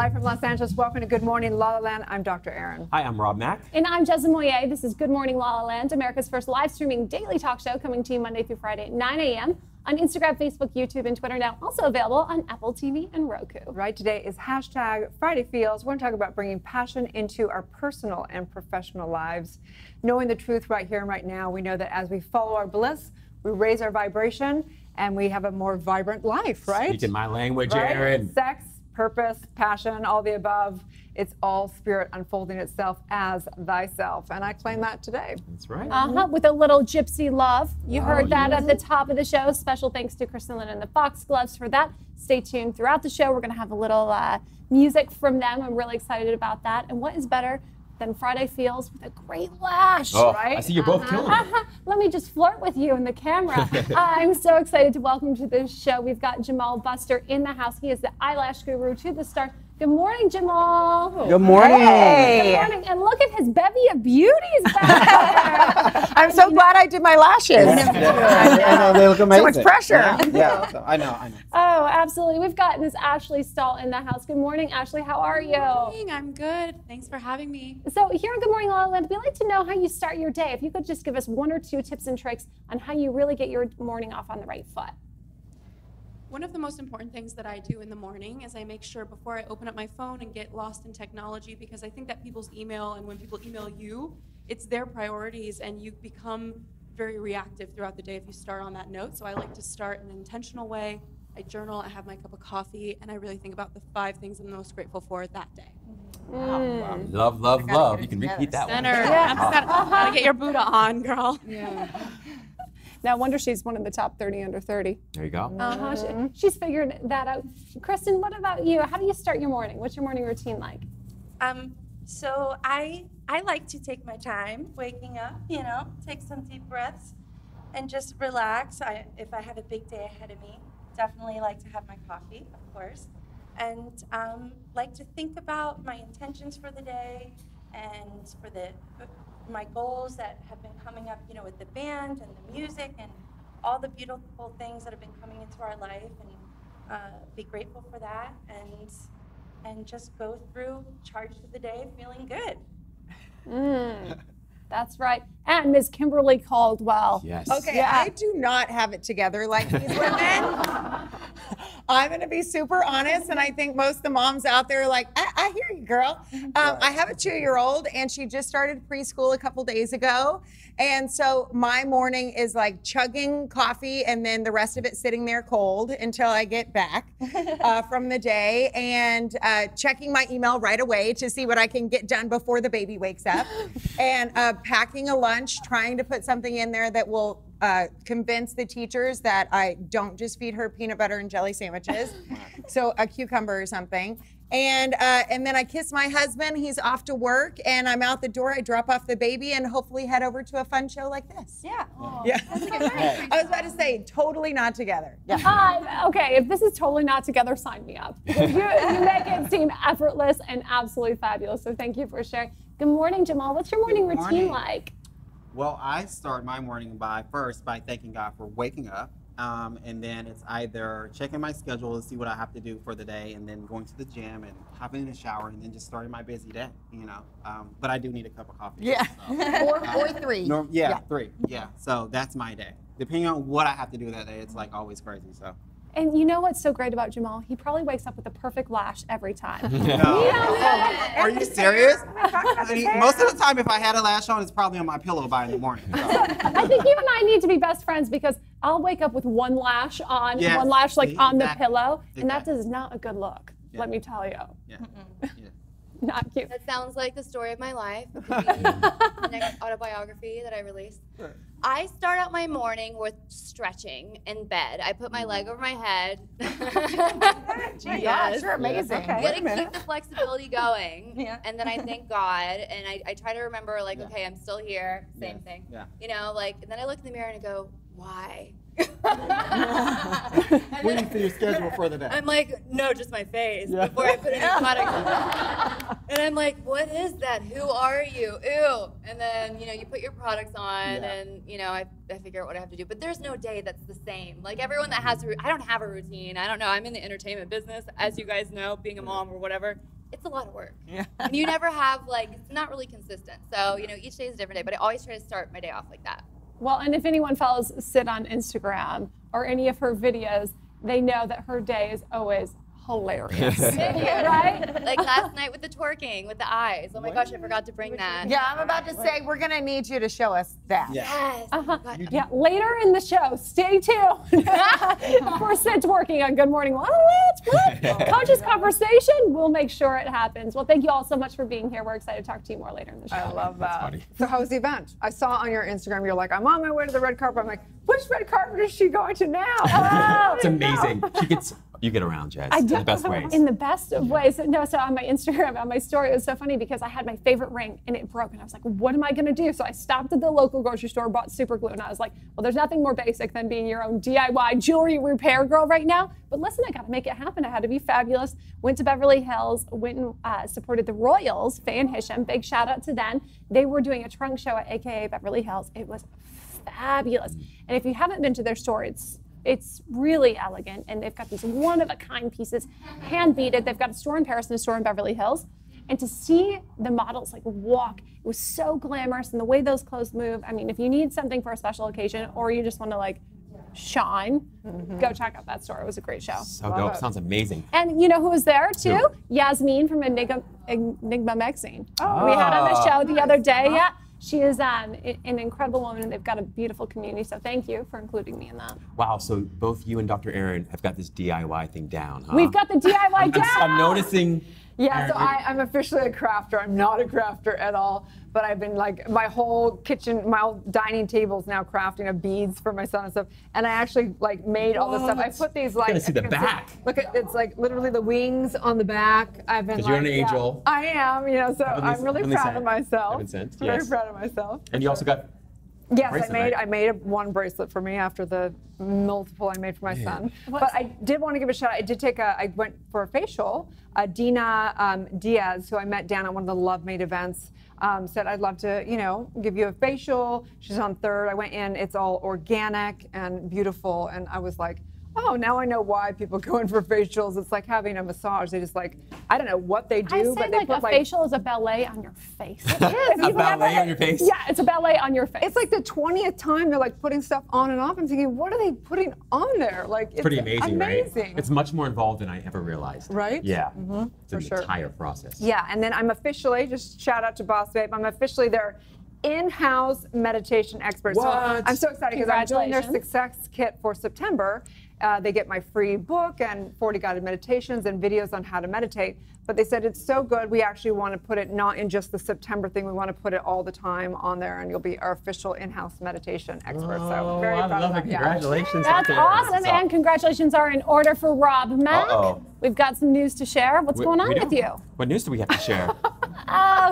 Live from Los Angeles. Welcome to Good Morning La La Land. I'm Dr. Erin. Hi, I'm Rob Mack. And I'm Jezza Moyer. This is Good Morning La La Land, America's first live streaming daily talk show, coming to you Monday through Friday at 9 a.m. on Instagram, Facebook, YouTube, and Twitter. Now also available on Apple TV and Roku. Right, today is hashtag Friday Feels. We're going to talk about bringing passion into our personal and professional lives. Knowing the truth right here and right now, we know that as we follow our bliss, we raise our vibration, and we have a more vibrant life, right? Speaking my language, right? Erin. Sex, purpose, passion, all the above. It's all spirit unfolding itself as thyself. And I claim that today. That's right. With a little gypsy love. You heard that at the top of the show. Special thanks to Kristen Lynn and the Foxgloves for that. Stay tuned throughout the show. We're going to have a little music from them. I'm really excited about that. And what is better than Friday Feels with a great lash, right? I see you're both killing it. Let me just flirt with you in the camera. I'm so excited to welcome to this show. We've got Jamal Buster in the house. He is the eyelash guru to the stars. Good morning, Jamal. Good morning. Hey. Good morning. And look at his bevy of beauties back there. I'm so glad I did my lashes. I know, they look amazing. So much pressure. Yeah, so I know. Oh, absolutely. We've got Miss Ashley Stahl in the house. Good morning, Ashley. How are you? Good morning. I'm good. Thanks for having me. So here on Good Morning La La Land, we like to know how you start your day. If you could just give us one or two tips and tricks on how you really get your morning off on the right foot. One of the most important things that I do in the morning is I make sure before I open up my phone and get lost in technology, because I think that people's email, and when people email you, it's their priorities, and you become very reactive throughout the day if you start on that note. So I like to start in an intentional way. I journal, I have my cup of coffee, and I really think about the 5 things I'm most grateful for that day. Wow. Love, love, love. You can repeat that one. Gotta get your Buddha on, girl. Yeah. No wonder she's one of the top 30 under 30. There you go. She's figured that out. Kristen, what about you? How do you start your morning? What's your morning routine like? So I like to take my time waking up, take some deep breaths and just relax. If I have a big day ahead of me, definitely like to have my coffee, of course, and like to think about my intentions for the day and for my goals that have been coming up, with the band and the music and all the beautiful things that have been coming into our life, and be grateful for that, and just go through, charge to the day, feeling good. That's right. And Ms. Kimberly Caldwell. Yes. Okay, yeah. I do not have it together like these women. I'm going to be super honest, and I think most of the moms out there are like, I hear you, girl. I have a 2-year-old, and she just started preschool a couple days ago. And so my morning is like chugging coffee and then the rest of it sitting there cold until I get back from the day, and checking my email right away to see what I can get done before the baby wakes up, and packing a lunch, trying to put something in there that will convince the teachers that I don't just feed her peanut butter and jelly sandwiches, so a cucumber or something. And then I kiss my husband, he's off to work, and I'm out the door, I drop off the baby, and hopefully head over to a fun show like this. Yeah. Yeah. I was about to say, totally not together. Yeah. Okay, if this is totally not together, sign me up. Because you make it seem effortless and absolutely fabulous, so thank you for sharing. Good morning, Jamal. What's your morning routine like? Well, I start my morning by thanking God for waking up. And then it's either checking my schedule to see what I have to do for the day, and then going to the gym and hopping in the shower, and then just starting my busy day, But I do need a cup of coffee. Yeah. So. or 3. 3. Yeah. So that's my day. Depending on what I have to do that day, it's like always crazy. So. And you know what's so great about Jamal? He probably wakes up with the perfect lash every time. No. Are you serious? Most of the time, if I had a lash on, it's probably on my pillow by in the morning. So. I think you and I need to be best friends, because I'll wake up with one lash on, one lash on the pillow, and that is not a good look. Let me tell you. Yeah. Not cute. That sounds like the story of my life. It could be the next autobiography that I release. Sure. I start out my morning with stretching in bed. I put my leg over my head. Yes. You're amazing. Okay. You gotta keep the flexibility going. Yeah. And then I thank God, and I try to remember, okay, I'm still here. Same thing. Yeah. And then I look in the mirror and I go, why? Waiting for your schedule for the day. I'm like, no, just my face before I put any products on. And I'm like, what is that? Who are you? Ew. And then, you know, you put your products on and, you know, I figure out what I have to do. But there's no day that's the same. Like everyone that has, I don't have a routine. I don't know. I'm in the entertainment business, as you guys know, being a mom or whatever. It's a lot of work. Yeah. And you never have, like, it's not really consistent. So, you know, each day is a different day. But I always try to start my day off like that. Well, and if anyone follows Sid on Instagram or any of her videos, they know that her day is always hilarious. Right? Like last night with the twerking, with the eyes. Oh my gosh, I forgot to bring that. Yeah, I'm about to say, we're going to need you to show us that. Yes. Yeah, later in the show, stay tuned for Sid's working on Good Morning LaLaLand. Conscious conversation, we'll make sure it happens. Well, thank you all so much for being here. We're excited to talk to you more later in the show. I love that. So how was the event? I saw on your Instagram, you're like, I'm on my way to the red carpet. I'm like, which red carpet is she going to now? Oh, it's amazing. You get around, Jess, in the best ways. In the best of ways. No, so on my Instagram, on my story, it was so funny because I had my favorite ring and it broke. And I was like, what am I going to do? So I stopped at the local grocery store, bought super glue. And I was like, well, there's nothing more basic than being your own DIY jewelry repair girl right now. But listen, I got to make it happen. I had to be fabulous. Went to Beverly Hills, went and supported the Royals, Faye and Hisham. Big shout out to them. They were doing a trunk show at AKA Beverly Hills. It was fabulous. And if you haven't been to their store, it's really elegant, and they've got these one-of-a-kind pieces, hand-beaded. They've got a store in Paris and a store in Beverly Hills. And to see the models like walk, it was so glamorous, and the way those clothes move. I mean, if you need something for a special occasion, or you just want to like shine, go check out that store. It was a great show. So dope. Sounds amazing. And you know who was there too? Yasmin from Enigma Magazine. Oh. We had on the show the other day. Yeah. She is an incredible woman, and they've got a beautiful community, so thank you for including me in that. Wow, so both you and Dr. Erin have got this DIY thing down, huh? We've got the DIY down! I'm noticing. Yeah, so I'm officially a crafter. I'm not a crafter at all, but I've been like, my whole kitchen, my whole dining table's now crafting of beads for my son and stuff. And I actually like made all this stuff. I put these like. I'm gonna see the back. Look at, it's like literally the wings on the back. I've been. Because you're an angel. I am, you know, so I'm really proud of myself. Very proud of myself. And you also got. Yes, I made one bracelet for me after the multiple I made for my son. But I did want to give a shout out. I went for a facial. Dina Diaz, who I met down at one of the Love Made events, said, I'd love to, you know, give you a facial. She's on 3rd. I went in. It's all organic and beautiful. And I was like, oh, now I know why people go in for facials. It's like having a massage. They just like, I don't know what they do, but they put like a facial is a ballet on your face. It is. A ballet on your face? Yeah, it's a ballet on your face. It's like the 20th time they're like putting stuff on and off. I'm thinking, what are they putting on there? Like, it's pretty amazing, right? It's much more involved than I ever realized. Right? Yeah. It's an entire process. Yeah, and then I'm officially, just shout out to Boss Babe, I'm officially their in-house meditation expert. What? So I'm so excited because I'm doing their success kit for September. They get my free book and 40 guided meditations and videos on how to meditate. But they said it's so good, we actually want to put it not in just the September thing, we want to put it all the time on there, and you'll be our official in-house meditation expert. So very proud of that. Congratulations. That's awesome, and congratulations are in order for Rob Mack. We've got some news to share. What's going on with you? What news do we have to share?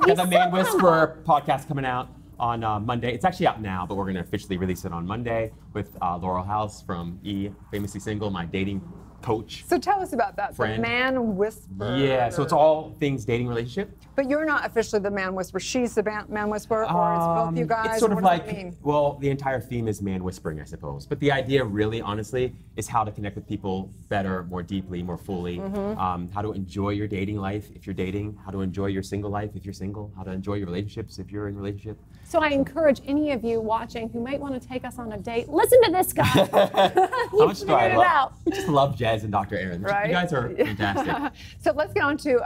He's the Man Whisperer podcast coming out on Monday. It's actually out now, but we're going to officially release it on Monday with Laurel House from E, Famously Single, my dating coach. So tell us about that. Friend. The Man Whisperer. Yeah, so it's all things dating relationship. But you're not officially the Man Whisperer. She's the Man Whisperer, or it's both you guys? It's sort of like, well, the entire theme is man whispering, I suppose. But the idea really, honestly, is how to connect with people better, more deeply, more fully. How to enjoy your dating life if you're dating. How to enjoy your single life if you're single. How to enjoy your relationships if you're in a relationship. So I encourage any of you watching who might want to take us on a date, listen to this guy. How much do I love? I just love Jazz and Dr. Erin. Right? You guys are fantastic. So let's get on to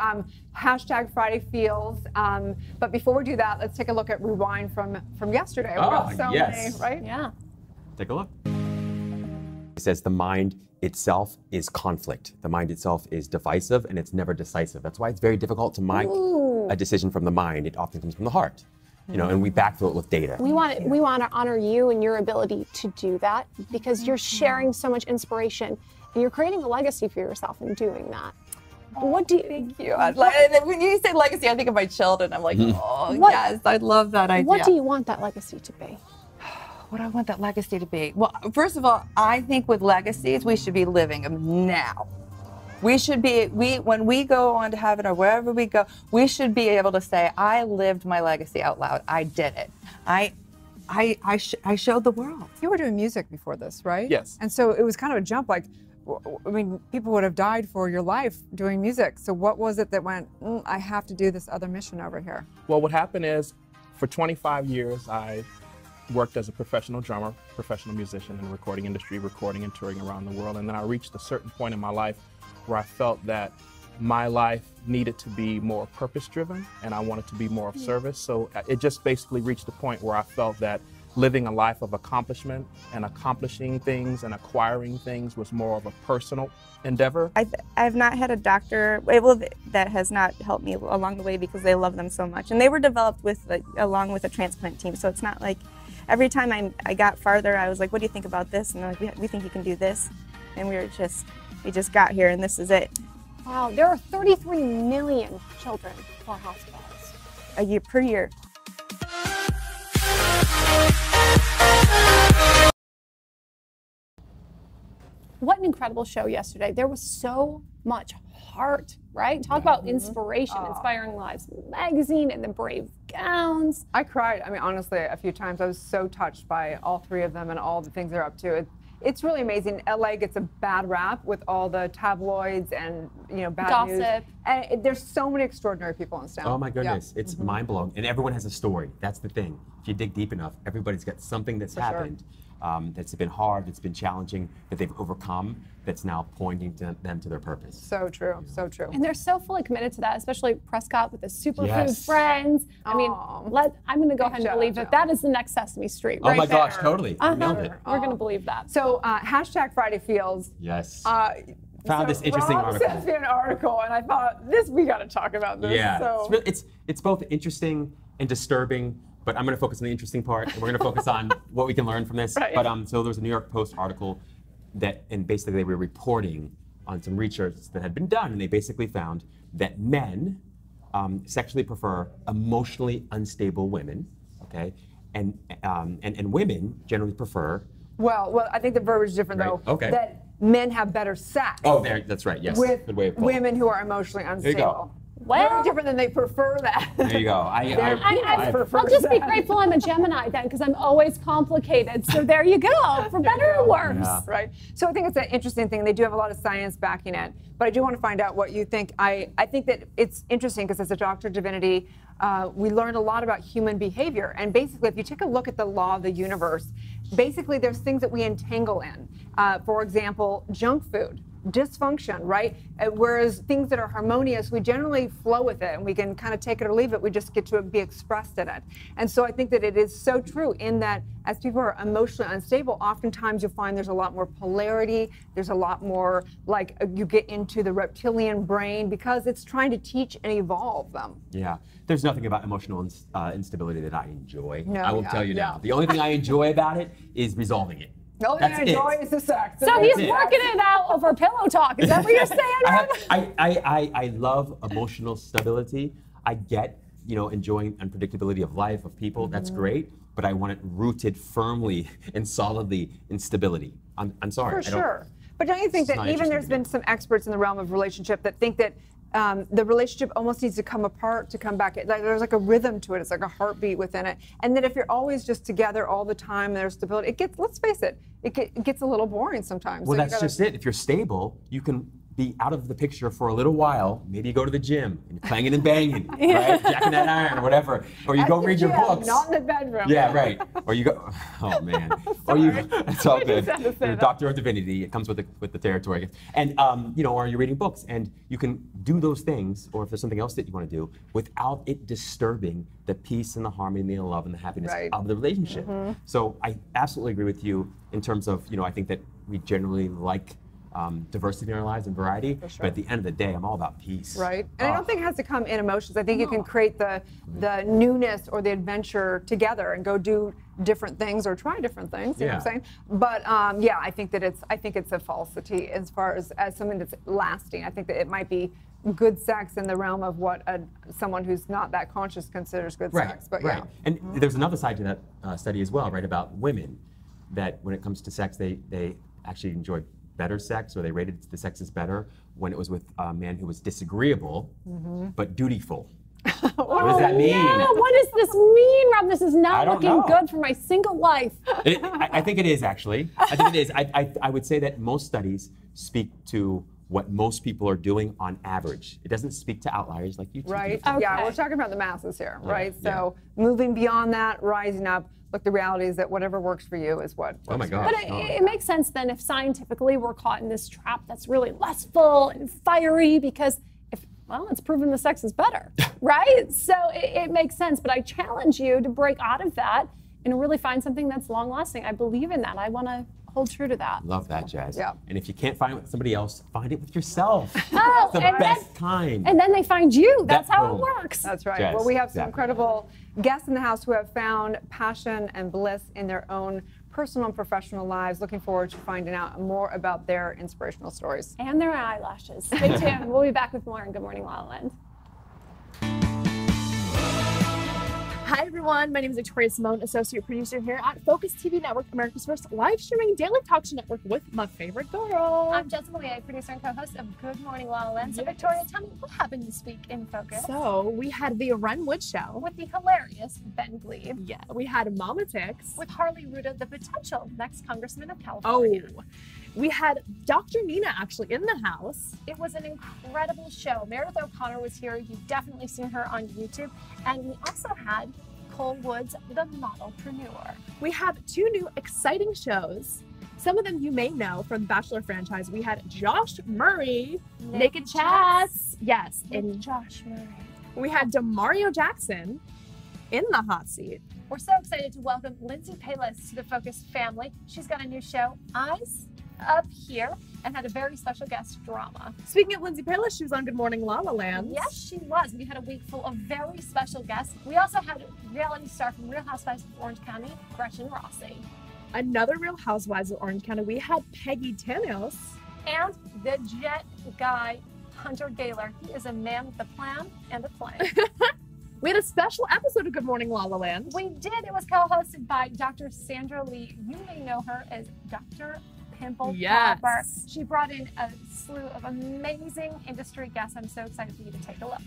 hashtag Friday Feels. But before we do that, let's take a look at Rewind from yesterday. We got so many, right? Yeah. Take a look. It says the mind itself is conflict. The mind itself is divisive, and it's never decisive. That's why it's very difficult to make a decision from the mind. It often comes from the heart. You know, and we backfill it with data. We want to honor you and your ability to do that, because you're sharing so much inspiration and you're creating a legacy for yourself in doing that. What do you think? When you say legacy, I think of my children. I'm like, yes, I love that idea. What do you want that legacy to be? What do I want that legacy to be? Well, first of all, I think with legacies, we should be living them now. We should be, when we go on to heaven or wherever we go, we should be able to say, I lived my legacy out loud. I did it. I showed the world. You were doing music before this, right? Yes. And so it was kind of a jump, like, I mean, people would have died for your life doing music. So what was it that went, I have to do this other mission over here? Well, what happened is, for 25 years, I worked as a professional drummer, professional musician in the recording industry, recording and touring around the world. And then I reached a certain point in my life where I felt that my life needed to be more purpose-driven and I wanted to be more of service. So it just basically reached the point where I felt that living a life of accomplishment and accomplishing things and acquiring things was more of a personal endeavor. I've not had a doctor that has not helped me along the way because they love them so much. And they were developed along with a transplant team. So it's not like every time I got farther, I was like, what do you think about this? And they're like, we think you can do this. And we just got here and this is it. Wow, there are 33 million children for hospitals. A year per year. What an incredible show yesterday. There was so much heart, right? Talk about inspiration, Inspiring Lives Magazine and the brave gowns. I cried, I mean, honestly, a few times. I was so touched by all three of them and all the things they're up to. It's really amazing. LA gets a bad rap with all the tabloids and bad gossip. News. And there's so many extraordinary people in this town. Oh my goodness, it's mind-blowing. And everyone has a story. That's the thing. If you dig deep enough, everybody's got something that's happened that's been hard, that's been challenging, that they've overcome, that's now pointing to them to their purpose. So true, so true. And they're so fully committed to that, especially Prescott with the superfood friends. I mean, I'm going to go ahead and believe that is the next Sesame Street right Oh my gosh, there. totally. You nailed it. We're going to believe that. So hashtag Friday Feels. Yes. Found this interesting Rob article. sent me an article, and I thought, we got to talk about this. Yeah, So. it's both interesting and disturbing, but I'm going to focus on the interesting part, and we're going to focus on what we can learn from this. Right. But so there was a New York Post article and basically they were reporting on some research that had been done, and they basically found that men sexually prefer emotionally unstable women, okay, and women generally prefer. Well, I think the verbiage is different though. Okay. That men have better sex. Oh, that's right. Yes. With Good way of putting it. women who are emotionally unstable. There you go. Well, very different than they prefer that. There you go. I'll just be grateful I'm a Gemini then, because I'm always complicated. So there you go, for better or worse. Yeah. Right. So I think it's an interesting thing. They do have a lot of science backing it, but I do want to find out what you think. I think that it's interesting because as a doctor of divinity, we learned a lot about human behavior. And basically, if you take a look at the law of the universe, basically there's things that we entangle in. For example, junk food. Dysfunction, right? Whereas things that are harmonious, we generally flow with it and we can kind of take it or leave it. We just get to be expressed in it. And so I think that it is so true in that as people are emotionally unstable, oftentimes you'll find there's a lot more polarity. There's a lot more like you get into the reptilian brain because it's trying to teach and evolve them. Yeah. There's nothing about emotional instability that I enjoy. No, I will tell you now. The only thing I enjoy about it is resolving it. The only thing I enjoy is the sex. So he's working it out over pillow talk. Is that what you're saying? I love emotional stability. I get, enjoying unpredictability of life, of people. That's great. But I want it rooted firmly and solidly in stability. I'm sorry. For sure. But don't you think that even there's been some experts in the realm of relationship that think that the relationship almost needs to come apart to come back. There's like a rhythm to it. It's like a heartbeat within it. And that if you're always just together all the time, there's stability. It gets, let's face it, it gets a little boring sometimes. Well, so that's just it. If you're stable, you can be out of the picture for a little while. Maybe you go to the gym and you're clanging and banging, right? Jacking that iron or whatever. Or you go read your books. Not in the bedroom. Yeah, right. Or you go, oh man. Or you, it's all good. You're a doctor of divinity. It comes with the territory. And, or you're reading books and you can do those things, or if there's something else that you want to do, without it disturbing the peace and the harmony and the love and the happiness of the relationship. So I absolutely agree with you in terms of, I think that we generally like diversity in our lives and variety, but at the end of the day, I'm all about peace. Right, and I don't think it has to come in emotions. I think you can create the newness or the adventure together and go do different things or try different things. You know what I'm saying? But I think that it's a falsity as far as something that's lasting. I think that it might be good sex in the realm of what someone who's not that conscious considers good sex. But and there's another side to that study as well, right? About women, that when it comes to sex, they actually enjoy better sex, or they rated the sex as better when it was with a man who was disagreeable but dutiful. What does that mean? Yeah, what does this mean, Rob? This is I not don't looking know. good for my single life. I think it is, actually. I think it is. I would say that most studies speak to what most people are doing on average. It doesn't speak to outliers like you two. Right. do. Yeah, we're talking about the masses here, right? yeah. So moving beyond that, rising up. Look, the reality is that whatever works for you is what works Oh my for God. you. But it makes sense then if scientifically we're caught in this trap that's really lustful and fiery because well, it's proven the sex is better, right? So it makes sense, but I challenge you to break out of that and really find something that's long lasting. I believe in that. I want to hold true to that. Love that, Jazz. Yeah. And if you can't find it with somebody else, find it with yourself. Oh, It's the and best kind. And then they find you. That's how boom. it works. That's right. Yes, Well, we have some exactly. incredible guests in the house who have found passion and bliss in their own personal and professional lives. Looking forward to finding out more about their inspirational stories. And their eyelashes. Stay tuned. We'll be back with more in Good Morning La La Land. Hi everyone, my name is Victoria Simone, associate producer here at Focus TV Network, America's first live streaming daily talk show network with my favorite girl. I'm Jessica Lee, producer and co-host of Good Morning La La Land. So Victoria, tell me what happened this week in Focus. So we had the Ren Wood show With the hilarious Ben Glebe. Yeah, we had Mama Tix. With Harley Ruda, the potential next Congressman of Oh, California. we had Dr. Nina actually in the house. It was an incredible show. Meredith O'Connor was here. You've definitely seen her on YouTube. And we also had Cole Woods, the modelpreneur. We have two new exciting shows. Some of them you may know from the Bachelor franchise. We had Josh Murray, Naked Chats. Yes, and Josh Murray. we had Demario Jackson in the hot seat. We're so excited to welcome Lindsay Palis to the Focus family. She's got a new show, Eyes Up Here, and had a very special guest, Drama. Speaking of Lindsay Palis, she was on Good Morning La La Land. Yes, she was. We had a week full of very special guests. We also had a reality star from Real Housewives of Orange County, Gretchen Rossi. Another Real Housewives of Orange County, we had Peggy Tanos. And the jet guy, Hunter Gaylor. He is a man with a plan and a plane. We had a special episode of Good Morning La La Land. We did. It was co-hosted by Dr. Sandra Lee. You may know her as Dr. Pimple Yes. Popper. She brought in a slew of amazing industry guests. I'm so excited for you to take a look.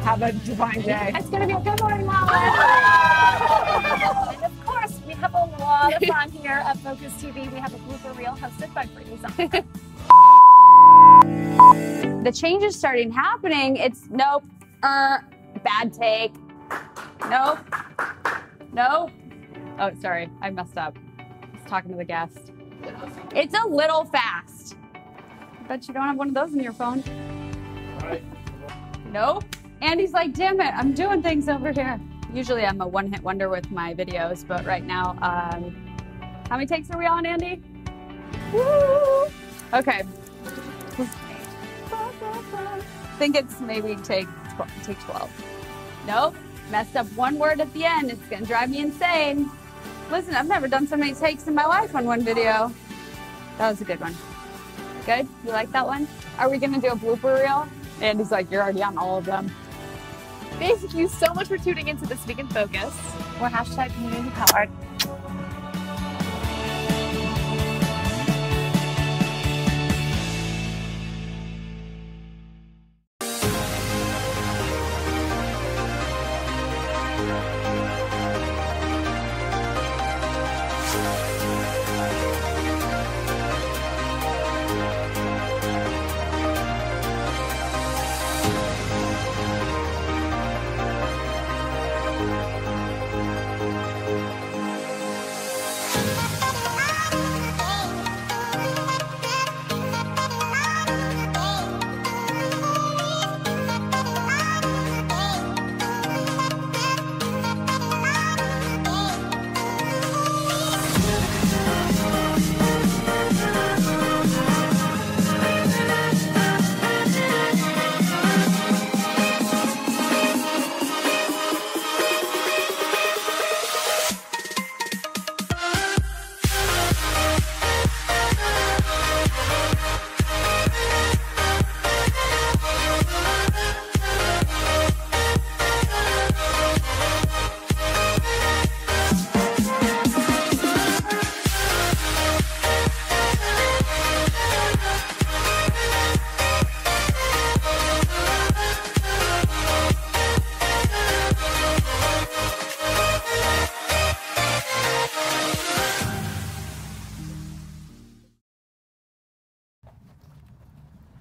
Have a divine day. It's going to be a Good Morning La La Land. And of course, we have a lot of fun here at Focus TV. We have a blooper reel hosted by Brittany Zonka. The change is starting happening. It's nope, bad take. Nope, nope. Oh, sorry, I messed up. I was talking to the guest. It's a little fast. I bet you don't have one of those in your phone. Nope. Andy's like, damn it, I'm doing things over here. Usually I'm a one-hit wonder with my videos, but right now, how many takes are we on, Andy? Woo! Okay. I think it's maybe take 12. Nope. Messed up one word at the end. It's gonna drive me insane. Listen, I've never done so many takes in my life on one video. That was a good one. Good? You like that one? Are we gonna do a blooper reel? Andy's like, you're already on all of them. Thank you so much for tuning into This Week in Focus. We're hashtag community powered.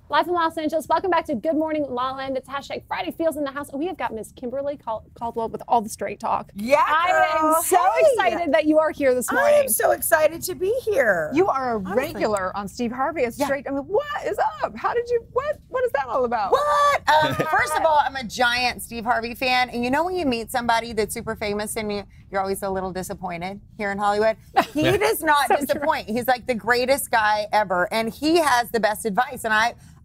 Live from Los Angeles. Welcome back to Good Morning LALALAND. It's hashtag Friday Feels in the house. And we have got Miss Kimberly Caldwell with all the straight talk. Yeah, I am so excited that you are here this morning. I am so excited to be here. You are a regular on Steve Harvey. It's straight. I mean, what is up? How did you? What is that all about? What? First of all, I'm a giant Steve Harvey fan, and you know when you meet somebody that's super famous and you're always a little disappointed here in Hollywood? He does not disappoint. He's like the greatest guy ever, and he has the best advice. And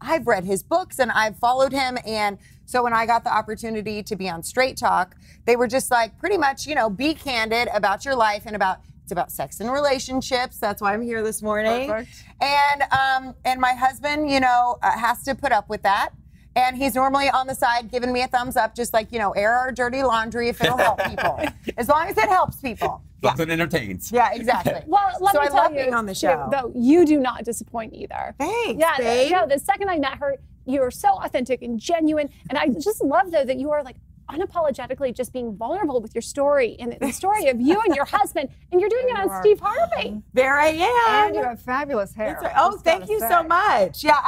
I've read his books and I've followed him, and so when I got the opportunity to be on Straight Talk, they were just like, pretty much, you know, be candid about your life and it's about sex and relationships. That's why I'm here this morning. Perfect. And my husband, you know, has to put up with that. And he's normally on the side giving me a thumbs up, just like, you know, air our dirty laundry if it'll help people. As long as it helps people. As it entertains. Yeah, exactly. Well, let me I tell love you, being on the show. Though you do not disappoint either. Thanks, Yeah, babe. you know, the second I met her, you were so authentic and genuine, and I just love though that you are like unapologetically just being vulnerable with your story and the story of you and your husband, and you're doing it on Steve Harvey. There I am. And you have fabulous hair. Right. Oh, thank you so much. Yeah,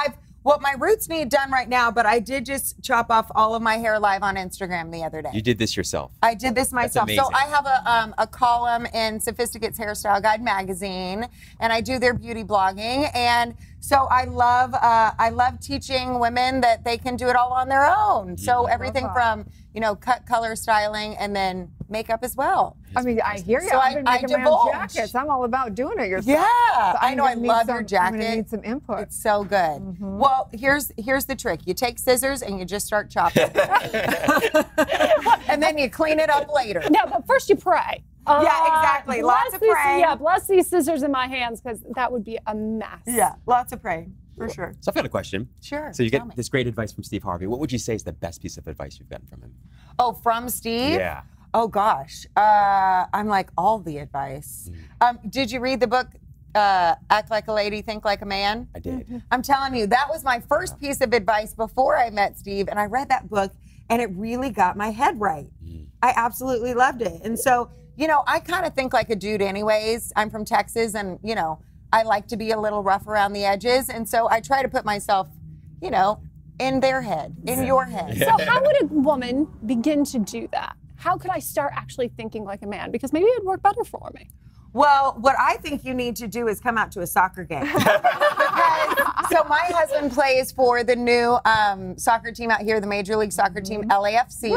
well, my roots need done right now, but I did just chop off all of my hair live on Instagram the other day. You did this yourself. I did this myself. That's So I have a column in Sophisticate's Hairstyle Guide magazine, and I do their beauty blogging. And so I love teaching women that they can do it all on their own. So everything from, you know, cut, color, styling, and then makeup as well. I mean, I hear you. So I've been making my own divulge. jackets. I'm all about doing it yourself. Yeah, So I know. I love your I'm jacket. gonna need some input. It's so good. Well, here's the trick. You take scissors and you just start chopping. And then you clean it up later. No, but first you pray. Yeah, exactly. Lots of praying. Yeah, bless these scissors in my hands, because that would be a mess. Yeah, lots of praying, for sure. So I've got a question. Sure. So you tell get me. this great advice from Steve Harvey. What would you say is the best piece of advice you've gotten from him? Oh, from Steve? Yeah. Oh, gosh. I'm like all the advice. Did you read the book, Act Like a Lady, Think Like a Man? I did. I'm telling you, that was my first piece of advice before I met Steve, and I read that book, and it really got my head right. I absolutely loved it. And so, you know, I kind of think like a dude anyways. I'm from Texas, and, you know, I like to be a little rough around the edges, and so I try to put myself, you know, in their head, in your head. So how would a woman begin to do that? How could I start actually thinking like a man? Because maybe it'd work better for me. Well, what I think you need to do is come out to a soccer game. So my husband plays for the new soccer team out here, the Major League Soccer team, LAFC.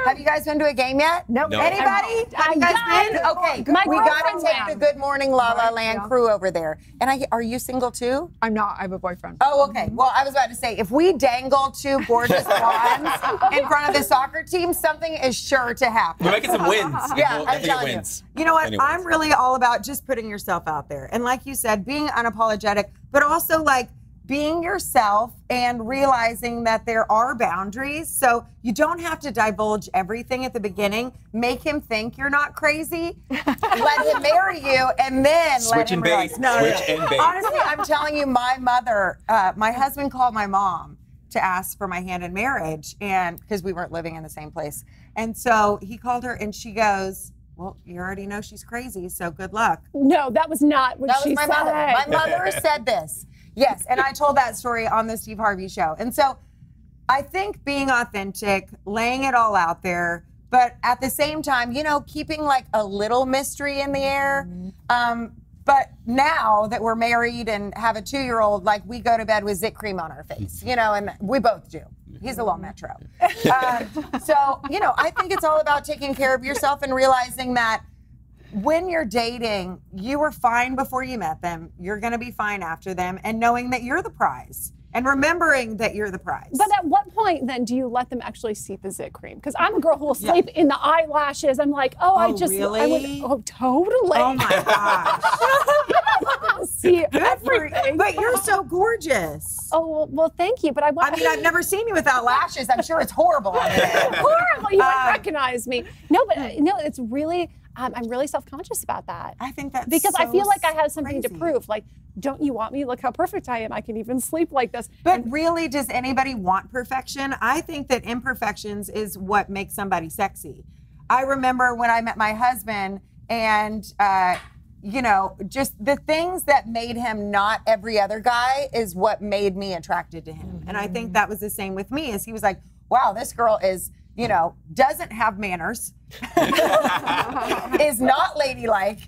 Have you guys been to a game yet? Nope. Anybody? Have you guys been? Okay, we got to take the Good Morning LaLaLand crew over there. And are you single too? I'm not. I have a boyfriend. Oh, okay. Well, I was about to say, if we dangle two gorgeous blondes in front of the soccer team, something is sure to happen. We're making some wins. Yeah, We'll I'm get telling wins. you. You know what? Anyways. I'm really all about just putting yourself out there. And like you said, being unapologetic, but also like being yourself and realizing that there are boundaries. So you don't have to divulge everything at the beginning. Make him think you're not crazy. Let him marry you, and then let him realize. Switch and bait. Honestly, I'm telling you, my mother, my husband called my mom to ask for my hand in marriage, and because we weren't living in the same place. And so he called her, and she goes, well, you already know she's crazy, so good luck. No, that was not what she That was my said. mother. My mother said this. Yes, and I told that story on the Steve Harvey Show. And so I think being authentic, laying it all out there, but at the same time, you know, keeping like a little mystery in the air. But now that we're married and have a 2-year-old, like we go to bed with Zit cream on our face, you know, and we both do. He's a little metro. So, you know, I think it's all about taking care of yourself and realizing that when you're dating, you were fine before you met them. You're going to be fine after them, and knowing that you're the prize and remembering that you're the prize. But at what point then do you let them actually see the zit cream? Because I'm a girl who will sleep in the eyelashes. I'm like, Really? Totally. Oh my gosh. See everything. But you're so gorgeous. Oh, well, thank you. But I mean, I've never seen you without lashes. I'm sure it's horrible on there. Horrible. You wouldn't recognize me. No, but no, it's really, I'm really self-conscious about that. I think that's because I so feel like I have something to crazy. prove. Like, don't you want me? Look how perfect I am. I can even sleep like this. But really, does anybody want perfection? I think that imperfections is what makes somebody sexy. I remember when I met my husband, and you know, just the things that made him not every other guy is what made me attracted to him. And I think that was the same with me, is he was like, wow, this girl is, you know, doesn't have manners, is not ladylike,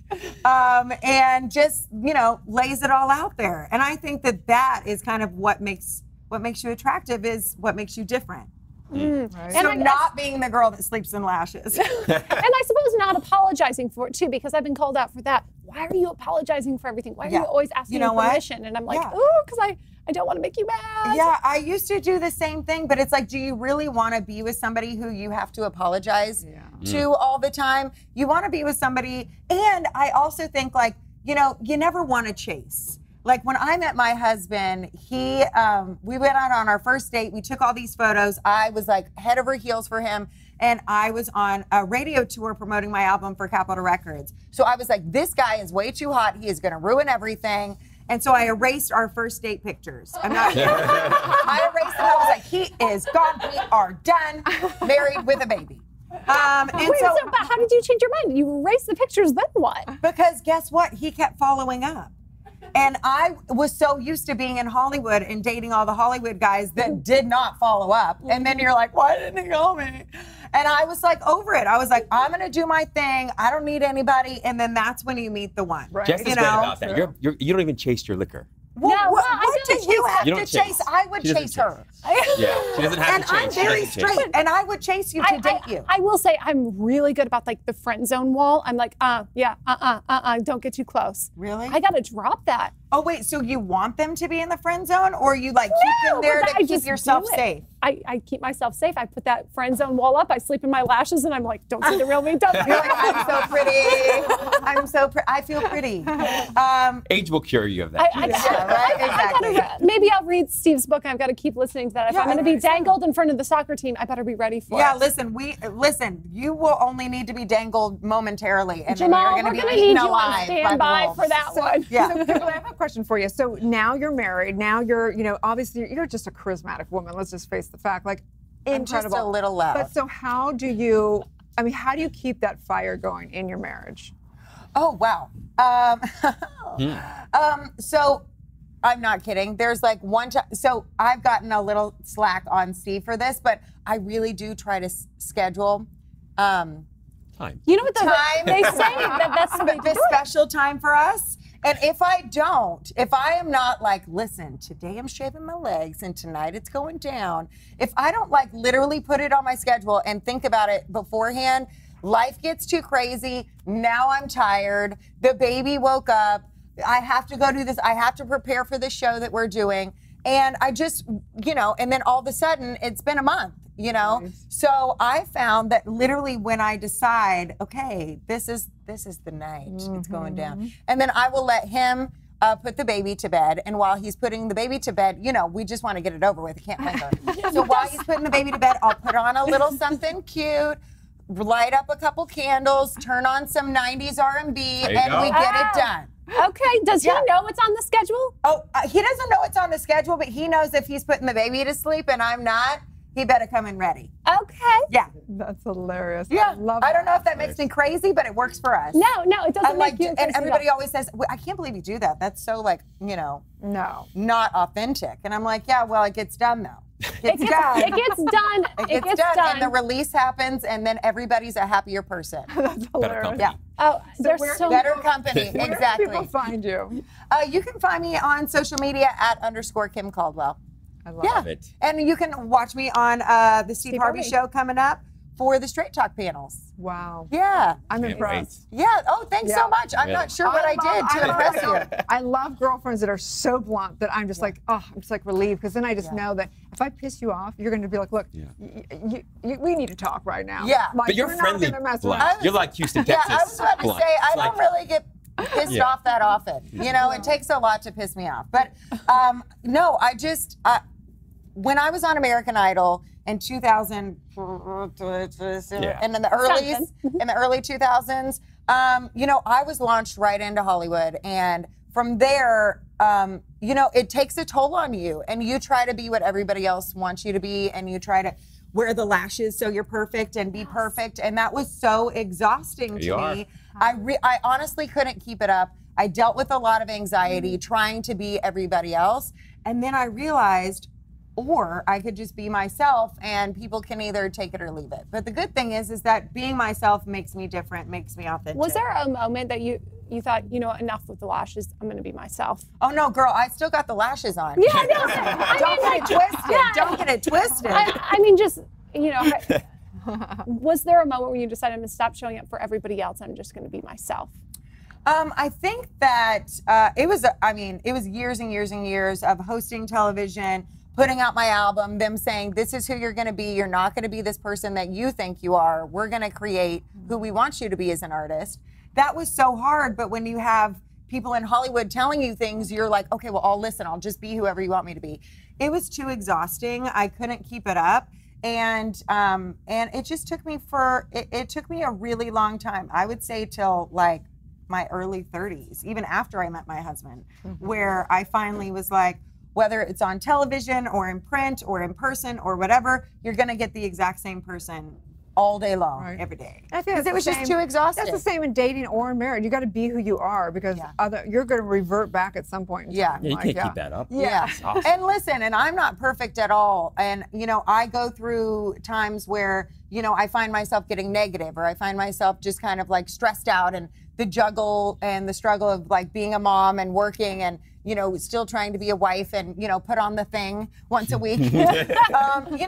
and just, you know, lays it all out there. And I think that that is kind of what makes you attractive, is what makes you different. Right. So not being the girl that sleeps in lashes. And I suppose not apologizing for it too, because I've been called out for that. Why are you apologizing for everything? Why are you always asking for permission? And I'm like, oh, because I don't want to make you mad. Yeah, I used to do the same thing, but it's like, do you really want to be with somebody who you have to apologize to all the time? You want to be with somebody, and I also think, like, you know, you never want to chase. Like when I met my husband, we went out on our first date. We took all these photos. I was like head over heels for him. And I was on a radio tour promoting my album for Capitol Records. So I was like, this guy is way too hot. He is going to ruin everything. And so I erased our first date pictures. I'm not kidding. I erased them. I was like, he is gone. We are done. Married with a baby. Wait, but how did you change your mind? You erased the pictures, then what? Because guess what? He kept following up. And I was so used to being in Hollywood and dating all the Hollywood guys that did not follow up. And then you're like, why didn't he call me? And I was like over it. I was like, I'm going to do my thing. I don't need anybody. And then that's when you meet the one. Right. Jess is great about that. You don't even chase your liquor. Well, no, what do you have you to chase? I would chase her. Yeah, she doesn't have to chase. And I'm very straight, and I would chase you to date you. I will say I'm really good about like the friend zone wall. I'm like, don't get too close. Really? I gotta drop that. Oh wait, so you want them to be in the friend zone, or you like keep them there to keep yourself safe? I keep myself safe. I put that friend zone wall up. I sleep in my lashes, and I'm like, don't see the real me. Don't. You're like, I'm so pretty. I'm so pretty. I feel pretty. Age will cure you of that. Right? Exactly. Maybe I'll read Steve's book. I've got to keep listening to that. If I'm going to be dangled in front of the soccer team, I better be ready for it. Yeah, listen. You will only need to be dangled momentarily, and Jamal, then you're we're going to going be to need eaten you alive on standby for that one. Yeah. So, Kimberly, I have a question for you. So now you're married. Now you're, you know, obviously you're just a charismatic woman. Let's just face the fact. Like, incredible. I'm just a little loud. But so how do you keep that fire going in your marriage? Oh, wow. So I'm not kidding. There's like one time. So I've gotten a little slack on Steve for this, but I really do try to schedule time. You know what they say that's the special time for us. And if I am not like, listen, today I'm shaving my legs and tonight it's going down. If I don't like literally put it on my schedule and think about it beforehand, life gets too crazy. Now I'm tired. The baby woke up. I have to go do this. I have to prepare for the show that we're doing. And I just, you know, and then all of a sudden it's been a month, you know? Nice. So I found that literally when I decide, okay, this is the night, it's going down. And then I will let him put the baby to bed. And while he's putting the baby to bed, you know, we just want to get it over with. It can't linger. So while he's putting the baby to bed, I'll put on a little something cute, light up a couple candles, turn on some 90s R&B, and we get it done. Okay, does he know what's on the schedule? Oh, he doesn't know what's on the schedule, but he knows if he's putting the baby to sleep and I'm not, he better come in ready. Okay. Yeah. That's hilarious. Yeah. I love I don't know if that makes me crazy, but it works for us. No, it doesn't make you And crazy everybody always says, I can't believe you do that. That's so like, you know, not authentic. And I'm like, yeah, well, it gets done though. It gets done. It gets done. And the release happens, and then everybody's a happier person. That's hilarious. Yeah. Oh, there's so better company. Exactly. Where can people find you? You can find me on social media at @Kim Caldwell. I love it. And you can watch me on the Steve Harvey Show coming up for the Straight Talk panels. Wow. Yeah. I'm impressed. Yeah. Oh, thanks so much. I'm not sure what I did to impress you. I love girlfriends that are so blunt that I'm just like, I'm just like relieved, because then I just know that if I piss you off, you're going to be like, look, we need to talk right now. Yeah. Like, But you're friendly blunt. You're like Houston, Texas. Yeah, I was about to say, I don't really get pissed off that often. You know, it takes a lot to piss me off. But no, I just, when I was on American Idol in 2000, and in the early 2000s, you know, I was launched right into Hollywood, and from there, you know, it takes a toll on you, and you try to be what everybody else wants you to be, and you try to wear the lashes so you're perfect and be perfect, and that was so exhausting to me. I honestly couldn't keep it up. I dealt with a lot of anxiety trying to be everybody else, and then I realized, or I could just be myself and people can either take it or leave it. But the good thing is that being myself makes me different, makes me authentic. Was there a moment that you thought, you know, enough with the lashes, I'm going to be myself? Oh no, girl, I still got the lashes on. Yeah, no, don't get it twisted. Yeah. Don't get it twisted. I mean, just, you know, was there a moment when you decided to stop showing up for everybody else? I'm just going to be myself. I think that it was years and years and years of hosting television, putting out my album, them saying, this is who you're going to be. You're not going to be this person that you think you are. We're going to create who we want you to be as an artist. That was so hard, but when you have people in Hollywood telling you things, you're like, okay, well, I'll listen. I'll just be whoever you want me to be. It was too exhausting. I couldn't keep it up. And it just took me it took me a really long time. I would say till like my early 30s, even after I met my husband, where I finally was like, whether it's on television or in print or in person or whatever, you're going to get the exact same person all day long, every day. Because it was just too exhausting. That's the same in dating or in marriage. You got to be who you are because you're going to revert back at some point in time. Yeah, you can't keep that up. Yeah. Awesome. And listen, and I'm not perfect at all. And, you know, I go through times where, you know, I find myself getting negative or I find myself just kind of like stressed out and the juggle and the struggle of like being a mom and working and, you know, still trying to be a wife and, you know, put on the thing once a week. You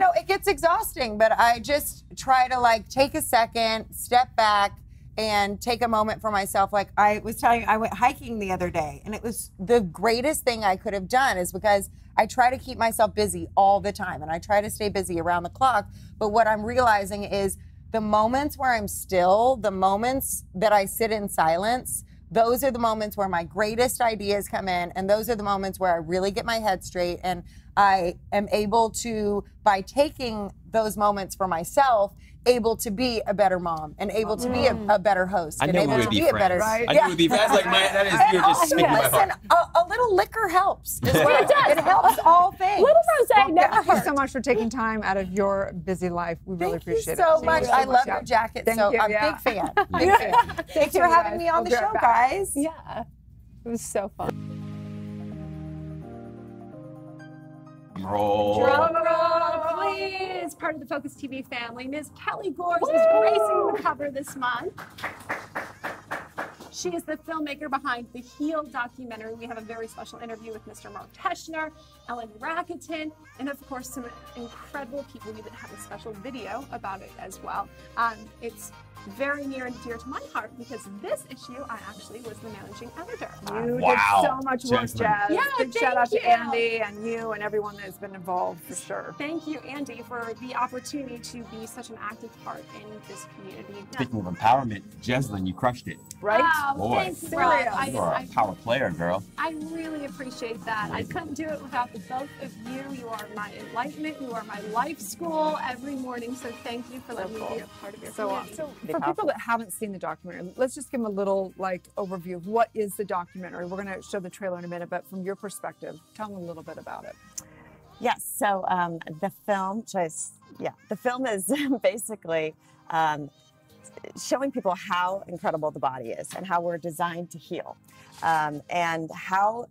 know, it gets exhausting, but I just try to like take a second, step back and take a moment for myself. Like I was telling you, I went hiking the other day and it was the greatest thing I could have done is because I try to keep myself busy all the time and I try to stay busy around the clock. But what I'm realizing is the moments where I'm still, the moments that I sit in silence, those are the moments where my greatest ideas come in, and those are the moments where I really get my head straight, and I am able to, by taking those moments for myself, able to be a better mom and able to be a better host and able to be a better. I knew we would be friends. Like that is you're just speaking my heart. A little liquor helps as well. It does. It helps all things. Little rosé never Thank you so much for taking time out of your busy life. We really appreciate it. Thank you so much. I love your jacket. Thank so you, I'm a big fan. Big fan. Thanks for having me on the show, guys. Yeah, it was so fun. Roll. Drum roll, please. Part of the Focus TV family, Ms. Kelly Gores is gracing the cover this month. She is the filmmaker behind the Heal documentary. We have a very special interview with Mr. Mark Teschner, Ellen Racketon, and of course some incredible people. We have a special video about it as well. It's very near and dear to my heart because this issue I actually was the managing editor. You did so much work, Jazz. Yeah, Big shout out to Andy and you and everyone that's been involved for sure. Thank you, Andy, for the opportunity to be such an active part in this community. Speaking of empowerment, Jeslyn, you crushed it. Right? Boy, thanks, Rob. You are a power player, girl. I really appreciate that. I couldn't do it without the both of you. You are my enlightenment. You are my life school every morning. So thank you for letting me be a part of your community. So for people that haven't seen the documentary, let's just give them a little overview of what is the documentary. We're going to show the trailer in a minute, but from your perspective, tell them a little bit about it. Yes. So the film is basically showing people how incredible the body is and how we're designed to heal, and how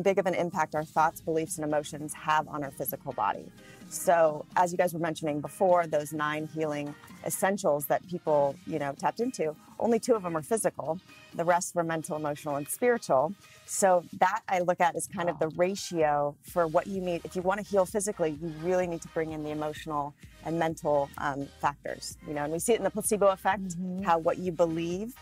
big of an impact our thoughts, beliefs, and emotions have on our physical body. So as you guys were mentioning before, those 9 healing essentials that people, tapped into, only 2 of them are physical. The rest were mental, emotional, and spiritual. So that I look at as kind of the ratio for what you need. If you want to heal physically, you really need to bring in the emotional and mental factors. And we see it in the placebo effect, how what you believe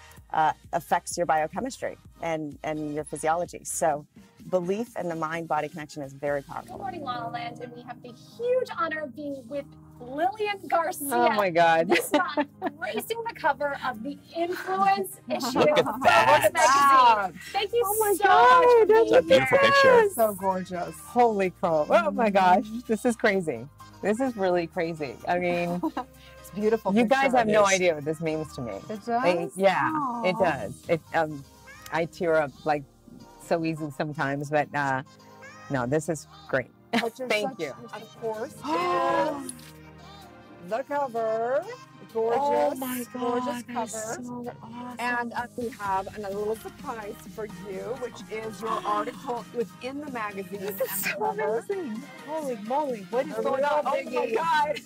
affects your biochemistry and your physiology. So belief and the mind-body connection is very powerful. Good morning, LALALAND, and we have the huge honor of being with Lillian Garcia. Oh my God. This month, gracing the cover of the Influence issue Look at of that. Focus magazine. Thank you so much for That's being a beautiful picture. So gorgeous. Holy crow. Oh my gosh. This is crazy. This is really crazy. I mean, it's beautiful. You guys have no idea what this means to me. It does? Yeah, it does. I tear up like so easy sometimes, but no, this is great. Thank you. Of course. The cover. gorgeous, Oh my God, gorgeous that is cover. so awesome. And we have another little surprise for you, which is your article within the magazine. This is so amazing. Holy moly, what is going on? Oh my God.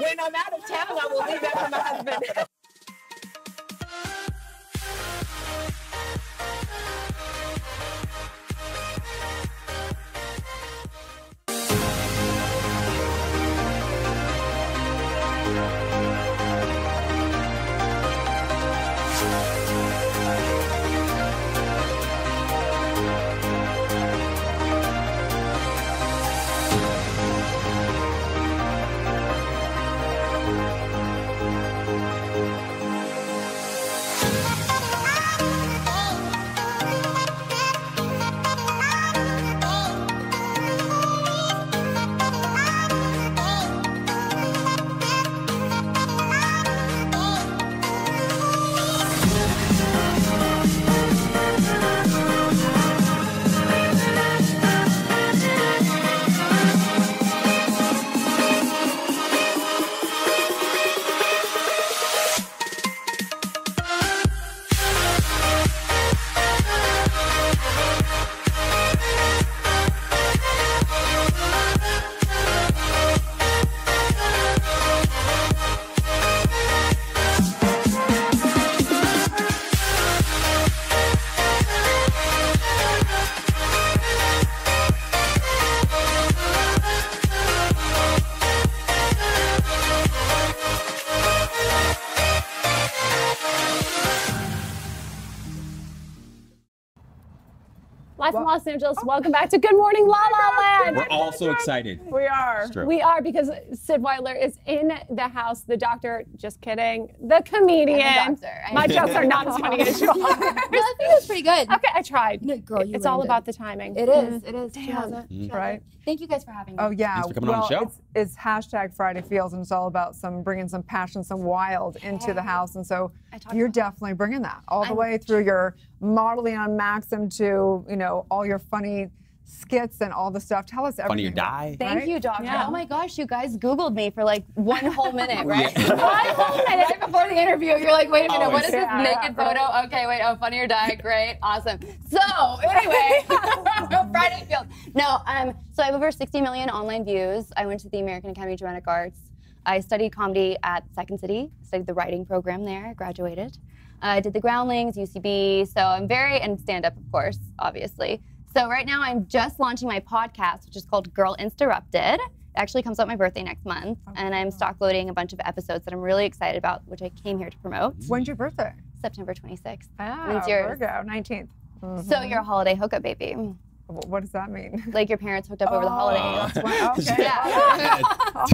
When I'm out of town, I will leave that for my husband. Live from Los Angeles. Welcome back to Good Morning La La Land. We're all so excited. We are. We are, because Sid Weiler is in the house. The doctor, just kidding. The comedian. I'm the doctor. My jokes are not as funny as yours. No, I think it was pretty good. Okay, I tried. No, girl, you it's all landed. about the timing. It is. It is. Damn. Right. Thank you guys for having me. Oh yeah. Thanks for coming on the show. It's hashtag Friday Feels, and it's all about bringing some passion, some wild into the house. And so you're definitely bringing that all the way through your modeling on Maxim to all your funny skits and all the stuff. Tell us everything. Funny or Die. Thank you, doctor. Yeah. Oh my gosh, you guys Googled me for like 1 whole minute, right? Yeah. 1 whole minute right before the interview. You're like, wait a minute, what is this Yeah, naked photo? Okay, wait, oh, Funny or Die, great, awesome. So anyway, Friday Feels. No, so I have over 60 million online views. I went to the American Academy of Dramatic Arts. I studied comedy at Second City, studied the writing program there, graduated. I did the Groundlings, UCB, so I'm and stand-up, of course, obviously. So right now I'm just launching my podcast, which is called Girl Interrupted. It actually comes out my birthday next month, and I'm stock loading a bunch of episodes that I'm really excited about, which I came here to promote. When's your birthday? September 26th. Ah, yours? Virgo, 19th. So you're a holiday hookup baby. What does that mean? Like your parents hooked up over the holidays. Okay. Yeah.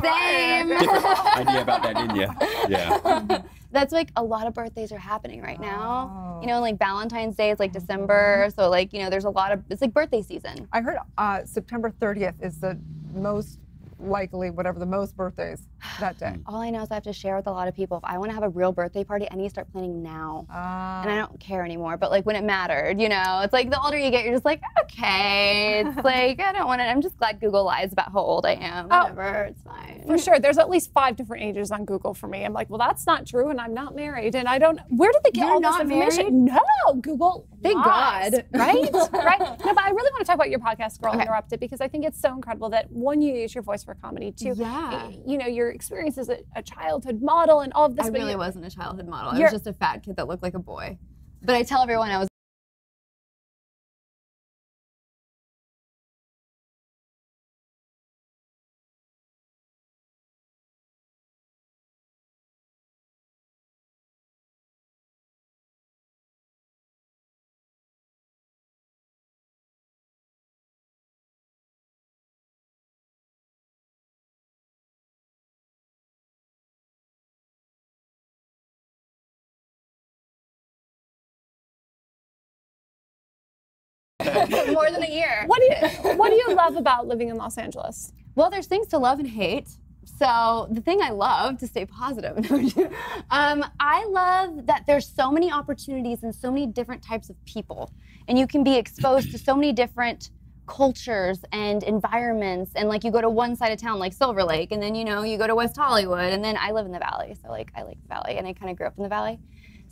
Same. Different idea about that, didn't you? Yeah. That's like a lot of birthdays are happening right now. Like Valentine's Day is like December. So like, there's a lot of, it's like birthday season. I heard September 30th is the most likely, the most birthdays that day. All I know is I have to share with a lot of people. If I want to have a real birthday party, I need to start planning now. And I don't care anymore. But like when it mattered, it's like the older you get, you're just like, okay. It's like, I don't want to, I'm just glad Google lies about how old I am. Whatever, it's fine. For sure. There's at least 5 different ages on Google for me. I'm like, well, that's not true, and I'm not married. And I don't, where did they get all this information? No, Google. Thank lies, God. Right? Right? No, but I really want to talk about your podcast, Girl Interrupted, because I think it's so incredible that, one, you use your voice for comedy, too. Yeah. Your experience as a childhood model and all of this. I really wasn't a childhood model. I was just a fat kid that looked like a boy. But I tell everyone I was. More than a year. What do you love about living in Los Angeles? Well, there's things to love and hate. So the thing I love, to stay positive, I love that there's so many opportunities and so many different types of people. And you can be exposed to so many different cultures and environments, and like you go to one side of town like Silver Lake, and then you know you go to West Hollywood, and then I live in the Valley, so like I like the Valley, and I kind of grew up in the Valley.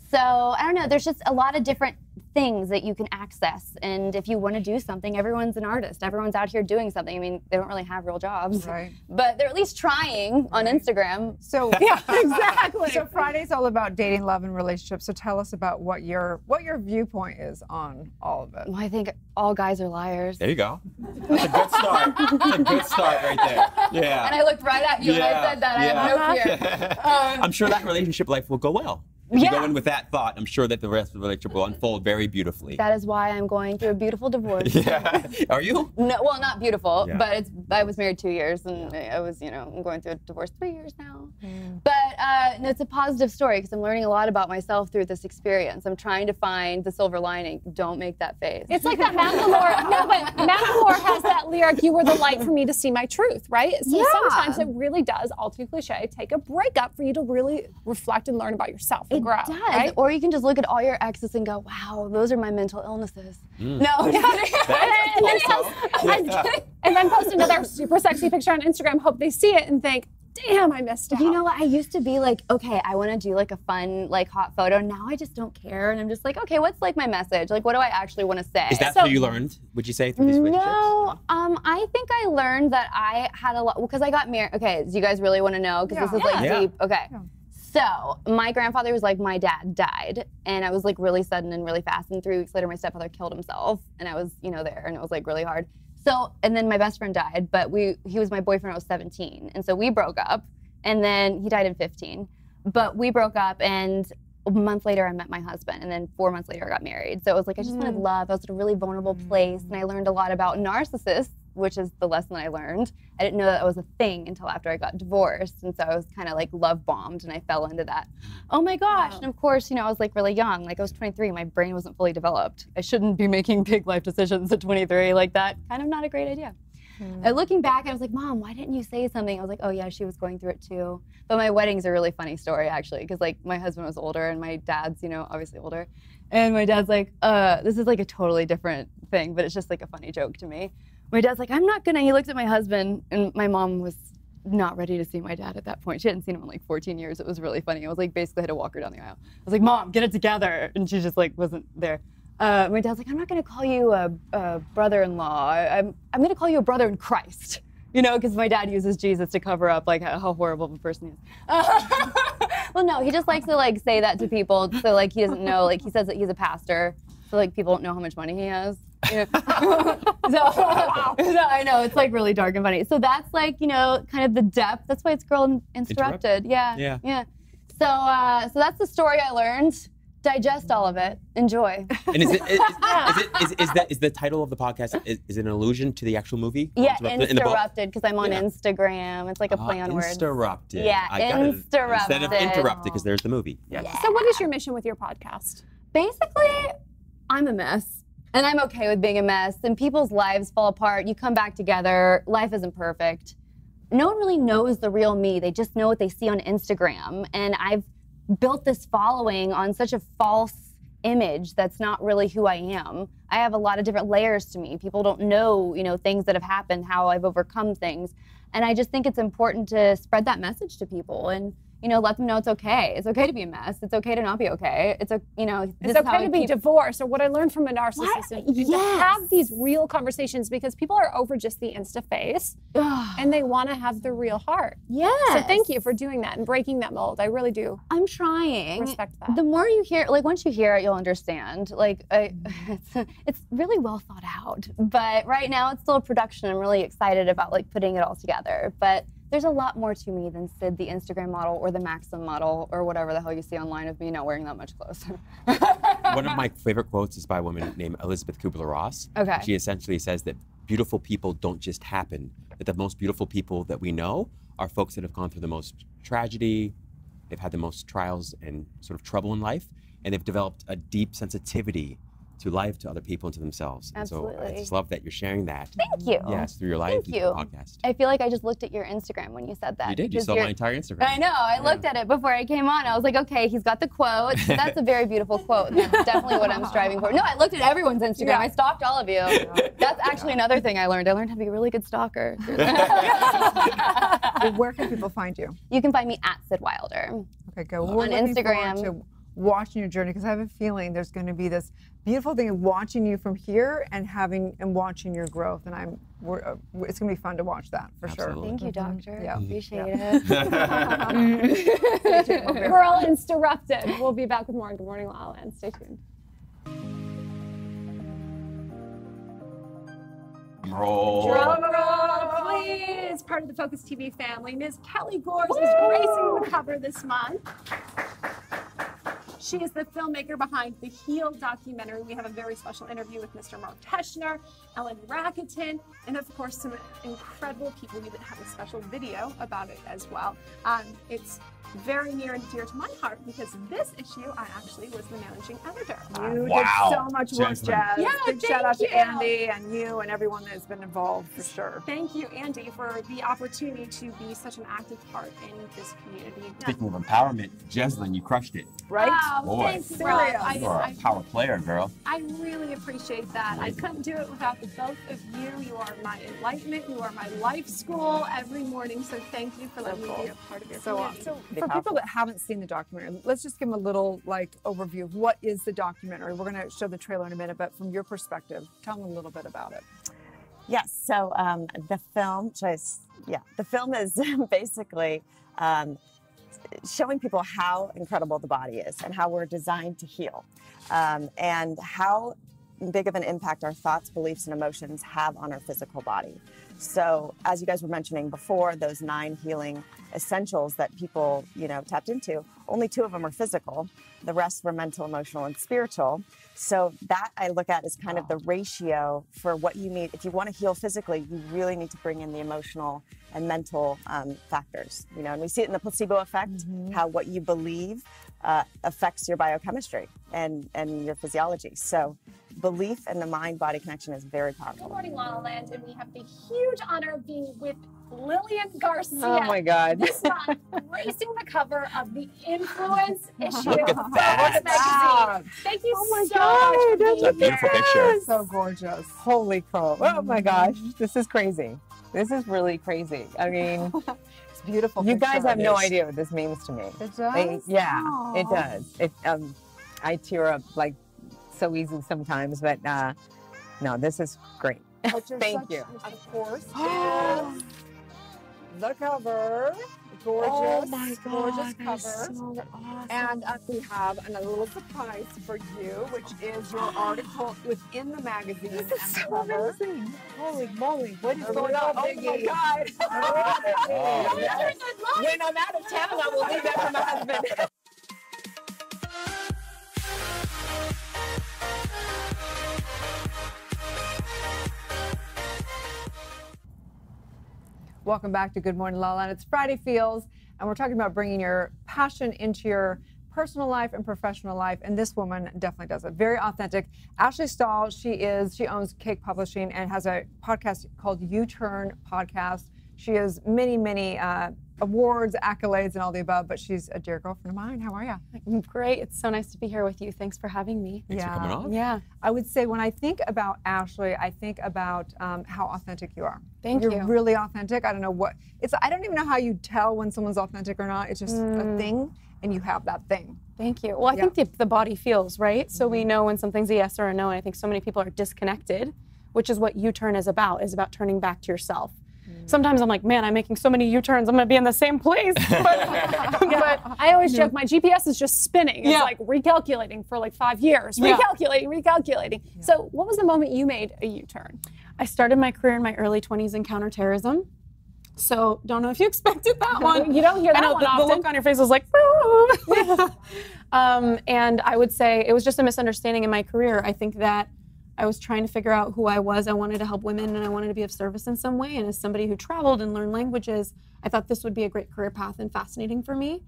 So I don't know, there's just a lot of different things that you can access, and if you want to do something, everyone's an artist, everyone's out here doing something. I mean, they don't really have real jobs, Right. but they're at least trying on Instagram. So yeah, exactly. So Friday's all about dating, love, and relationships. So tell us about what your viewpoint is on all of it. Well, I think all guys are liars. There you go. That's a good start. That's a good start right there. Yeah. And I looked right at you when I said that. I have no fear. I'm sure that relationship life will go well. If you go in with that thought, I'm sure that the rest of the relationship will unfold very beautifully. That is why I'm going through a beautiful divorce. Yeah. Are you? No, well, not beautiful, Yeah. but I was married 2 years, and I was, I'm going through a divorce 3 years now. But no, it's a positive story because I'm learning a lot about myself through this experience. I'm trying to find the silver lining. Don't make that face. It's like that Macklemore. No, but Macklemore has that lyric, "You were the light for me to see my truth," right? So sometimes it really does, all too cliche, take a breakup for you to really reflect and learn about yourself and grow. Does. Right? Or you can just look at all your exes and go, wow, those are my mental illnesses. No, and then post another super sexy picture on Instagram, hope they see it and think, damn, I missed out. You know what? I used to be like, okay, I want to do like a fun, like hot photo. Now I just don't care. And I'm just like, okay, what's like my message? Like, what do I actually want to say? Is that what you learned, would you say, through these relationships? No, I think I learned that I had a lot, because I got married. Okay, do you guys really want to know? Because this is like deep. Okay. Yeah. So my grandfather was like, my dad died, and I was like really sudden and really fast. And 3 weeks later, my stepfather killed himself, and I was, there, and it was like really hard. So, and then my best friend died, but he was my boyfriend when I was 17, and so we broke up, and then he died in 15. But we broke up, and a month later, I met my husband, and then 4 months later, I got married. So it was like I just wanted love. I was at a really vulnerable place, and I learned a lot about narcissists, which is the lesson I learned. I didn't know that was a thing until after I got divorced, and so I was kind of like love bombed, and I fell into that. Oh my gosh! And of course, I was like really young. Like I was 23, my brain wasn't fully developed. I shouldn't be making big life decisions at 23 like that. Kind of not a great idea. Looking back, I was like, Mom, why didn't you say something? I was like, oh yeah, she was going through it too. But my wedding's a really funny story actually, because like my husband was older and my dad's, obviously older. And my dad's like, this is like a totally different thing, but it's just like a funny joke to me. My dad's like, I'm not gonna, he looked at my husband, and my mom was not ready to see my dad at that point. She hadn't seen him in like 14 years. It was really funny. I was like, basically had to walk her down the aisle. I was like, Mom, get it together. And she just like wasn't there. My dad's like, I'm not gonna call you a brother-in-law. I'm gonna call you a brother in Christ. Because my dad uses Jesus to cover up like how horrible of a person he is. Well, no, he just likes to like say that to people. So like he doesn't know, like he says that he's a pastor. So like people don't know how much money he has. So I know, it's like really dark and funny. So that's like, kind of the depth. That's why it's Girl Interrupted. Yeah. So that's the story I learned. Digest all of it. Enjoy. And is the title of the podcast, is it an allusion to the actual movie? Yeah, Interrupted, because I'm on Instagram. It's like a play on words. Interrupted. Yeah, Interrupted. Instead of Interrupted, because there's the movie. Yes. Yeah. So what is your mission with your podcast? Basically, I'm a mess. And I'm okay with being a mess. And people's lives fall apart. You come back together. Life isn't perfect. No one really knows the real me. They just know what they see on Instagram. And I've built this following on such a false image that's not really who I am. I have a lot of different layers to me. People don't know, things that have happened, how I've overcome things. And I just think it's important to spread that message to people and, let them know it's okay. It's okay to be a mess. It's okay to not be okay. It's okay to be divorced, or what I learned from a narcissist, and to have these real conversations, because people are over just the Insta face and they want to have the real heart. Yes. So thank you for doing that and breaking that mold. I really do. I'm trying. Respect that. The more you hear, like once you hear it, you'll understand. Like it's really well thought out. But right now it's still a production. I'm really excited about like putting it all together. But there's a lot more to me than Sid, the Instagram model, or the Maxim model, or whatever the hell you see online of me not wearing that much clothes. One of my favorite quotes is by a woman named Elizabeth Kubler-Ross. Okay. She essentially says that beautiful people don't just happen, that the most beautiful people that we know are folks that have gone through the most tragedy, they've had the most trials and sort of trouble in life, and they've developed a deep sensitivity to life, to other people, and to themselves. And so I Absolutely. just love that you're sharing that. Thank you. Yes, through your life, Thank and you. through the podcast. I feel like I just looked at your Instagram when you said that. You did. You 'cause saw my you're- entire Instagram. I know. I looked at it before I came on. I was like, okay, he's got the quote. That's a very beautiful quote. That's definitely what I'm striving for. No, I looked at everyone's Instagram. Yeah. I stalked all of you. That's actually another thing I learned. I learned how to be a really good stalker. Where can people find you? You can find me at Sid Wilder. Okay, go. We're On looking forward Instagram. to watching your journey, because I have a feeling there's going to be this beautiful thing of watching you from here and watching your growth, and it's going to be fun to watch that for Absolutely. sure. Thank you, doctor. Yeah. Appreciate it. Girl Interrupted. We'll be back with more on Good Morning La La Land. Stay tuned. Roll. Drum roll, please. Part of the Focus TV family, Ms. Kelly Gores is gracing the cover this month. She is the filmmaker behind the Heal documentary. We have a very special interview with Mr. Mark Teschner, Ellen Racketon, and of course some incredible people. We even have a special video about it as well. It's very near and dear to my heart because this issue I actually was the managing editor. You Wow. did so much work, Jasmine. Jazz. Yeah, Big thank shout out you. to Andy and you and everyone that has been involved for sure. Thank you, Andy, for the opportunity to be such an active part in this community. Speaking of empowerment, Jeslyn, you crushed it. Right? Wow, Boy. thank you, Rob. You are a power player, girl. I really appreciate that. I couldn't do it without the both of you. You are my enlightenment. You are my life school every morning. So thank you for letting me be a part of your community. So for people that haven't seen the documentary, let's just give them a little overview of what is the documentary. We're going to show the trailer in a minute, but from your perspective, tell them a little bit about it. Yes. So the film is basically showing people how incredible the body is and how we're designed to heal, and how big of an impact our thoughts, beliefs, and emotions have on our physical body. So as you guys were mentioning before, those 9 healing essentials that people, tapped into, only 2 of them are physical. The rest were mental, emotional, and spiritual. So that I look at as kind of the ratio for what you need. If you want to heal physically, you really need to bring in the emotional and mental factors. And we see it in the placebo effect, how what you believe affects your biochemistry and your physiology. So belief and the mind-body connection is very powerful. Good morning, La La Land, and we have the huge honor of being with Lillian Garcia. Oh my God. This month, gracing the cover of the Influence issue Look at of that. Focus magazine. Thank you so much God, for being It's a beautiful here. picture. So gorgeous. Holy crow. Oh my gosh, this is crazy. This is really crazy. I mean, It's beautiful. you guys picture. have no idea what this means to me. It does? Yeah, it Aw. does. I tear up like so easy sometimes, but no, this is great. But you're Thank such- you. Of course, is the cover. Gorgeous. Oh my Gorgeous God, cover. that's so awesome. And we have another little surprise for you, which is your article within the magazine. This and is the so cover. amazing. Holy moly, what is A going real on? Oh my biggie. God. Oh, Yes. When I'm out of town, I will leave that for my husband. Welcome back to Good Morning La La Land. It's Friday Feels, and we're talking about bringing your passion into your personal life and professional life, and this woman definitely does it. Very authentic. Ashley Stahl, she owns Cake Publishing and has a podcast called U-Turn Podcast. She has many awards, accolades, and all the above, but she's a dear girlfriend of mine. How are you? I'm great. It's so nice to be here with you. Thanks for having me. Thanks for coming on. Yeah. I would say when I think about Ashley, I think about how authentic you are. Thank you. You're really authentic. I don't know what it's. I don't even know how you tell when someone's authentic or not. It's just a thing, and you have that thing. Thank you. Well, I think the body feels, right? So we know when something's a yes or a no, and I think so many people are disconnected, which is what U-Turn is about turning back to yourself. Sometimes I'm like, man, I'm making so many U-turns, I'm gonna be in the same place. But I always joke, my GPS is just spinning. It's like recalculating for like 5 years, recalculating. So what was the moment you made a U-turn? I started my career in my early 20s in counterterrorism. So don't know if you expected that one. You don't hear that I know one the often. look on your face was like, and I would say it was just a misunderstanding in my career. I think that I was trying to figure out who I was. I wanted to help women and I wanted to be of service in some way. And as somebody who traveled and learned languages, I thought this would be a great career path and fascinating for me.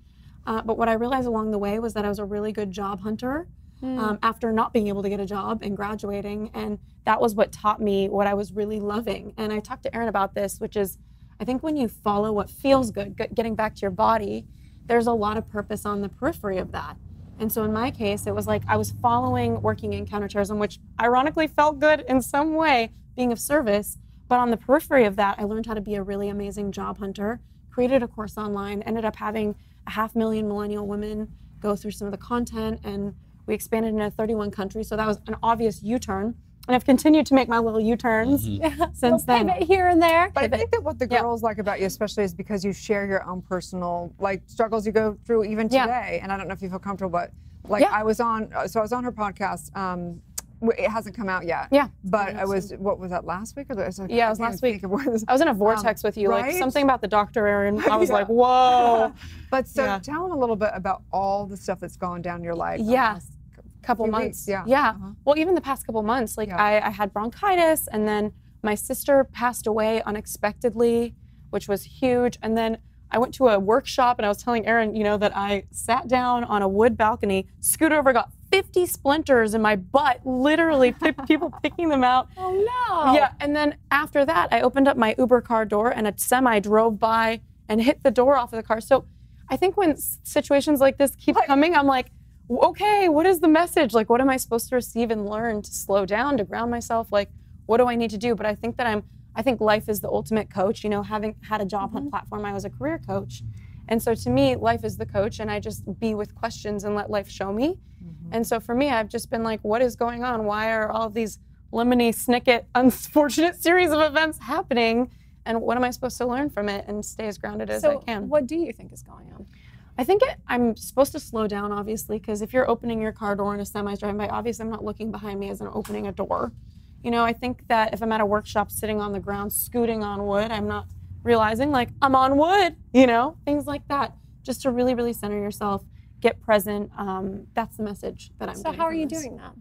But what I realized along the way was that I was a really good job hunter. after not being able to get a job and graduating. And that was what taught me what I was really loving. And I talked to Erin about this, which is, I think when you follow what feels good, getting back to your body, there's a lot of purpose on the periphery of that. And so in my case, it was like I was following working in counterterrorism, which ironically felt good in some way, being of service. But on the periphery of that, I learned how to be a really amazing job hunter, created a course online, ended up having 500,000 millennial women go through some of the content, and we expanded into 31 countries. So that was an obvious U-turn. And I've continued to make my little U-turns since then. Pivot here and there. But I think that what the girls like about you especially is because you share your own personal struggles you go through even today. And I don't know if you feel comfortable, but I was on her podcast. It hasn't come out yet. Yeah. But I was, what was that, last week? Or it was last week. I was in a vortex with you, like something about the doctor, Erin. I was like, whoa. But so tell them a little bit about all the stuff that's gone down your life. Couple months. Well, even the past couple months, I had bronchitis, and then my sister passed away unexpectedly, which was huge. And then I went to a workshop, and I was telling Erin, that I sat down on a wood balcony, scooted over, got 50 splinters in my butt, literally people picking them out. Oh no. Yeah, and then after that, I opened up my Uber car door, and a semi drove by and hit the door off of the car. So I think when situations like this keep coming, I'm like, okay, what is the message? Like, what am I supposed to receive and learn to slow down, to ground myself? Like, what do I need to do? But I think that I think life is the ultimate coach. Having had a job hunt platform, I was a career coach. And so to me, life is the coach, and I just be with questions and let life show me. And so for me, I've just been like, what is going on? Why are all of these lemony snicket, unfortunate series of events happening? And what am I supposed to learn from it and stay as grounded as I can? So what do you think is going on? I think I'm supposed to slow down, obviously, because if you're opening your car door and a semi's driving by, obviously I'm not looking behind me as I'm opening a door. I think that if I'm at a workshop sitting on the ground, scooting on wood, I'm not realizing like I'm on wood, things like that. Just to really, really center yourself, get present. That's the message that I'm getting. So how are you doing that?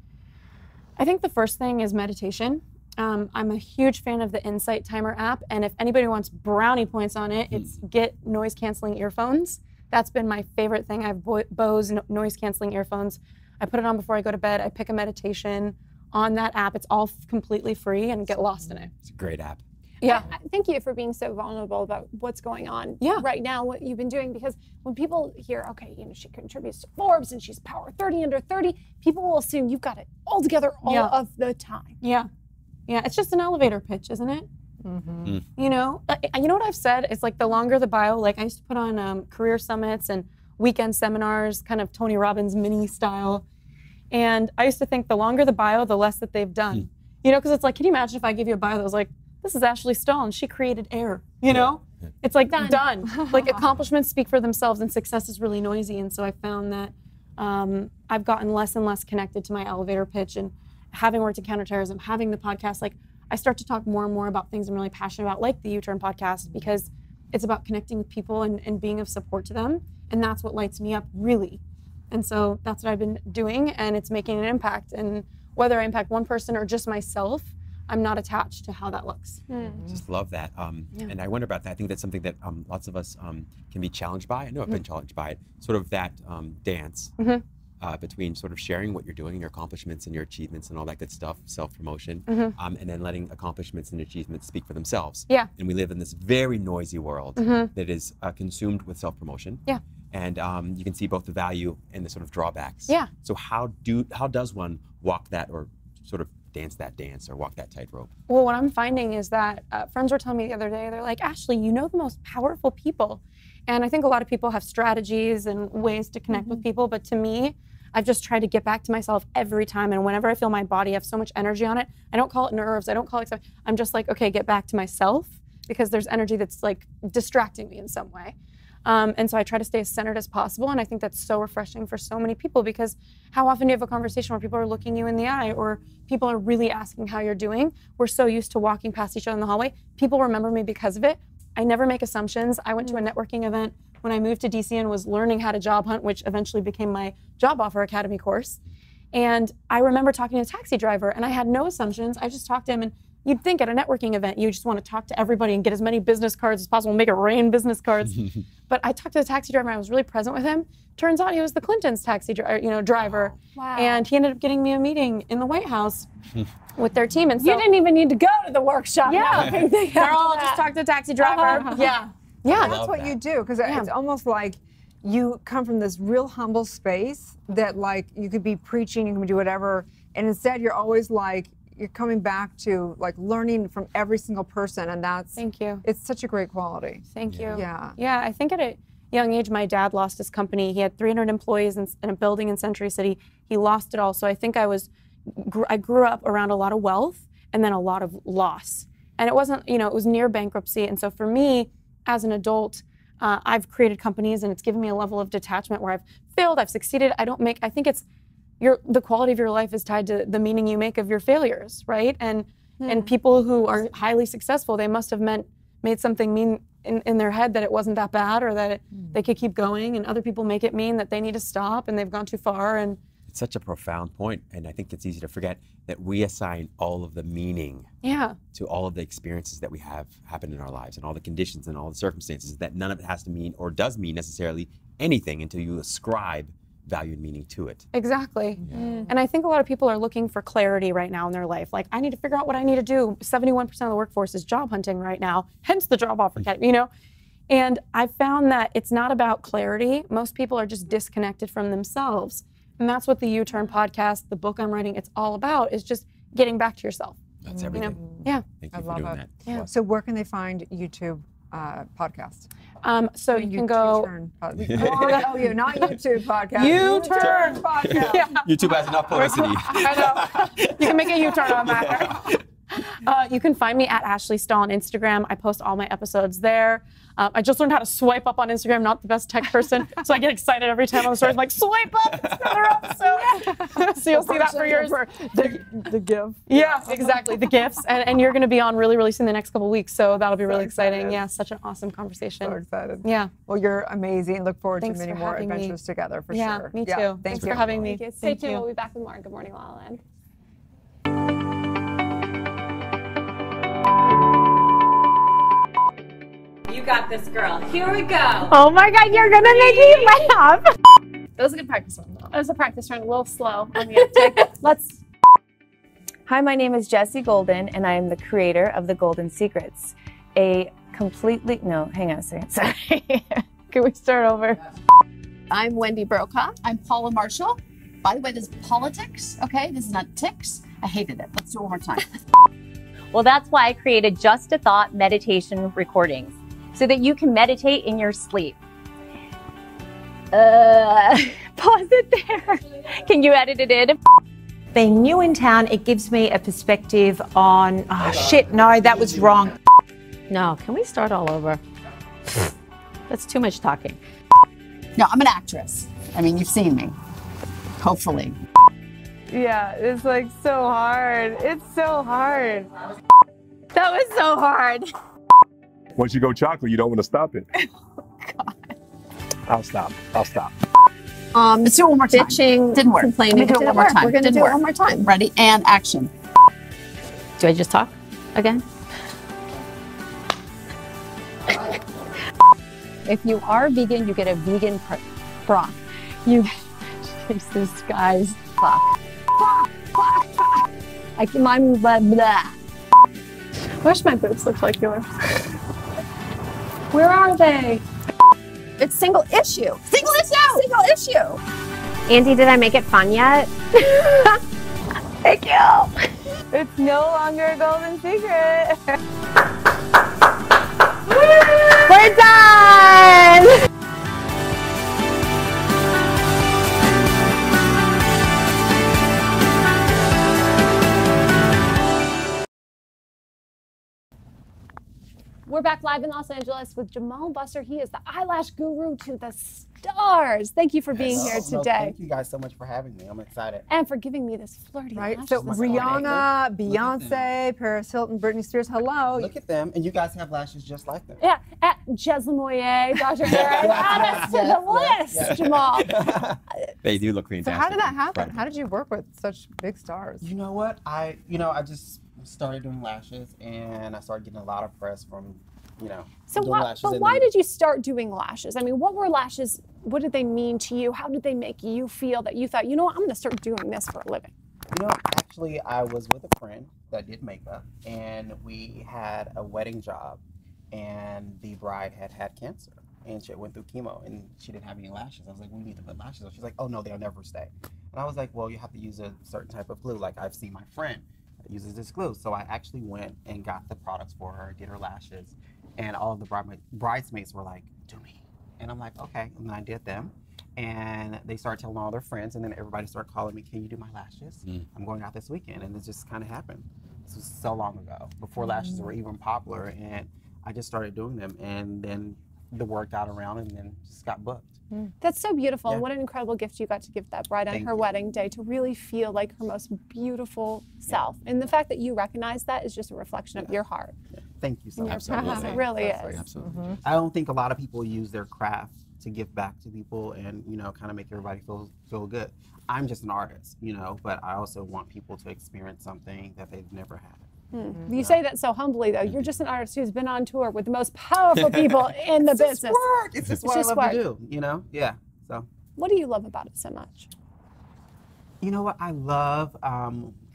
I think the first thing is meditation. I'm a huge fan of the Insight Timer app, and if anybody wants brownie points on it, it's get noise canceling earphones. That's been my favorite thing. I have Bose noise canceling earphones. I put it on before I go to bed. I pick a meditation on that app. It's all completely free, and get lost in it. It's a great app. Yeah. Thank you for being so vulnerable about what's going on right now, what you've been doing, because when people hear, okay, she contributes to Forbes and she's Power 30 under 30, people will assume you've got it all together all of the time. Yeah. It's just an elevator pitch, isn't it? You know what I've said? It's like the longer the bio, like I used to put on career summits and weekend seminars, kind of Tony Robbins mini style. And I used to think the longer the bio, the less that they've done. Because it's like, can you imagine if I give you a bio that was like, this is Ashley Stahl and she created air, It's like done. Like accomplishments speak for themselves and success is really noisy. And so I found that I've gotten less and less connected to my elevator pitch, and having worked in counterterrorism, having the podcast, like I start to talk more and more about things I'm really passionate about, like the U-Turn podcast, because it's about connecting with people and being of support to them. And that's what lights me up, really. And so that's what I've been doing, and it's making an impact. And whether I impact one person or just myself, I'm not attached to how that looks. Just love that. And I wonder about that. I think that's something that lots of us can be challenged by. I know I've been challenged by it. Sort of that dance between sort of sharing what you're doing, your accomplishments and your achievements and all that good stuff, self-promotion, and then letting accomplishments and achievements speak for themselves. Yeah. And we live in this very noisy world that is consumed with self-promotion. Yeah. And you can see both the value and the sort of drawbacks. Yeah. So how does one walk that, or sort of dance that dance, or walk that tightrope? Well, what I'm finding is that friends were telling me the other day, they're like, Ashley, you know the most powerful people. And I think a lot of people have strategies and ways to connect with people, but to me, I've just tried to get back to myself every time. And whenever I feel my body have so much energy on it, I don't call it nerves, I don't call it stuff. I'm just like, okay, get back to myself, because there's energy that's like distracting me in some way. And so I try to stay as centered as possible. And I think that's so refreshing for so many people, because how often do you have a conversation where people are looking you in the eye, or people are really asking how you're doing? We're so used to walking past each other in the hallway. People remember me because of it. I never make assumptions. I went to a networking event when I moved to DC and was learning how to job hunt, which eventually became my Job Offer Academy course. And I remember talking to a taxi driver, and I had no assumptions. I just talked to him, and you'd think at a networking event, you just want to talk to everybody and get as many business cards as possible, make it rain business cards. But I talked to the taxi driver and I was really present with him. Turns out he was the Clintons' taxi driver. Wow. And he ended up getting me a meeting in the White House with their team. And so, you didn't even need to go to the workshop. yeah, Girl, just talk to the taxi driver. Yeah. Yeah, that's what you do, because it's almost like you come from this real humble space that like you could be preaching, you can do whatever, and instead you're always like, you're coming back to like learning from every single person, and that's, thank you. It's such a great quality. Thank you. Yeah. Yeah, I think at a young age, my dad lost his company. He had 300 employees in a building in Century City. He lost it all. So I think I grew up around a lot of wealth and then a lot of loss. And it wasn't, it was near bankruptcy. And so for me, as an adult, I've created companies and it's given me a level of detachment where I've failed, I've succeeded. I think it's the quality of your life is tied to the meaning you make of your failures, right? And people who are highly successful, they must have made something mean in their head that it wasn't that bad, or that they could keep going, and other people make it mean that they need to stop and they've gone too far. And it's such a profound point, and I think it's easy to forget that we assign all of the meaning to all of the experiences that we have happen in our lives, and all the conditions and all the circumstances, that none of it has to mean or does mean necessarily anything until you ascribe value and meaning to it. Exactly. And I think a lot of people are looking for clarity right now in their life. Like, I need to figure out what I need to do. 71% of the workforce is job hunting right now, hence the job offer, And I've found that it's not about clarity. Most people are just disconnected from themselves. And that's what the U-Turn podcast, the book I'm writing, it's all about, is just getting back to yourself. That's everything. Yeah. Thank you for doing that. Yeah. So where can they find YouTube podcasts? So you can go. Not YouTube podcast. U-Turn podcast. Yeah. YouTube has enough publicity. I know. You can make a U-turn on that. You can find me at Ashley Stahl on Instagram. I post all my episodes there. I just learned how to swipe up on Instagram. Not the best tech person, so I get excited every time on the story. I'm like, swipe up, it's another episode. So you'll see that for yours. The GIF. Yeah, exactly, the GIFs. And you're going to be on really, really soon the next couple of weeks, so that'll be really exciting. Yeah, such an awesome conversation. So excited. Yeah. Well, you're amazing. Look forward Thanks to many for more having me. adventures together for Yeah, sure. me too. Yeah, Thanks for having me. Stay tuned. We'll be back with more. Good morning, La La Land. You got this, girl. Here we go. Oh my God, you're gonna make me laugh. It was a good practice run, though. It was a practice run, a little slow on the uptake. Let's. Hi, my name is Jessie Golden, and I am the creator of The Golden Secrets, hang on a second, sorry. Can we start over? I'm Wendy Brokaw. I'm Paula Marshall. By the way, this is politics, okay? This is not ticks. I hated it. Let's do it one more time. Well, that's why I created Just a Thought meditation recordings, so that you can meditate in your sleep. Pause it there. Can you edit it in? Being new in town, it gives me a perspective on, no, that was wrong. No, can we start all over? That's too much talking. No, I'm an actress. I mean, you've seen me. Hopefully. Yeah, it's like so hard. It's so hard. That was so hard. Once you go chocolate, you don't want to stop it. I'll stop. Let's do it one more time. Bitching, Didn't work. complaining. Let me do it one more time. We're gonna do it one more time. Ready? And action. Do I just talk again? If you are vegan, you get a vegan broth. Jesus, guys. Fuck. I'm blah, blah. I wish my boots looked like yours. Where are they? It's single issue. Single issue. Single issue. Andy, did I make it fun yet? Thank you. It's no longer a golden secret. We're done! We're back live in Los Angeles with Jamal Busser. He is the eyelash guru to the stars. Thank you for being here today. Thank you guys so much for having me. I'm excited. And for giving me this flirty Right, lashes so this Rihanna, morning. Beyonce, Paris Hilton, Britney Spears, hello. Look at them, and you guys have lashes just like them. Yeah, at Jez Moyer, Dr. Aaron, add us to the list, Jamal. They do look So fantastic. how did that happen? Incredible. How did you work with such big stars? You know what? I just started doing lashes, and I started getting a lot of press from, you know, So doing why, lashes. but and why then- did you start doing lashes? I mean, what were lashes? What did they mean to you? How did they make you feel that you thought, you know what, I'm going to start doing this for a living? You know, actually, I was with a friend that did makeup, and we had a wedding job, and the bride had cancer, and she went through chemo, and she didn't have any lashes. I was like, we need to put lashes on. She's like, oh no, they'll never stay. And I was like, well, you have to use a certain type of glue. Like, I've seen my friend that uses this glue. So I actually went and got the products for her, did her lashes, and all of the bridesmaids were like, do me. And I'm like, okay. And then I did them. And they started telling all their friends, and then everybody started calling me, can you do my lashes? I'm going out this weekend. And it just kind of happened. This was so long ago, before lashes were even popular. And I just started doing them. And then the word got around, and then just got booked. That's so beautiful. Yeah. And what an incredible gift you got to give that bride on Thank her you. wedding day, to really feel like her most beautiful self. And the fact that you recognize that is just a reflection of your heart. Thank you so And your much. purpose. It really is. Absolutely. I don't think a lot of people use their craft to give back to people and, you know, kind of make everybody feel good. I'm just an artist, you know, but I also want people to experience something that they've never had. You say that so humbly, though. You're just an artist who's been on tour with the most powerful people in the business. It's just what I love to do, you know? Yeah. So. What do you love about it so much? You know what? I love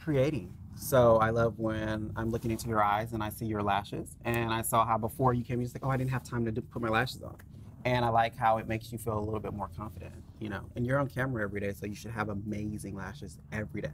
creating. So I love when I'm looking into your eyes and I see your lashes, and I saw how before you came, you just like, oh, I didn't have time to put my lashes on. And I like how it makes you feel a little bit more confident, you know? And you're on camera every day, so you should have amazing lashes every day.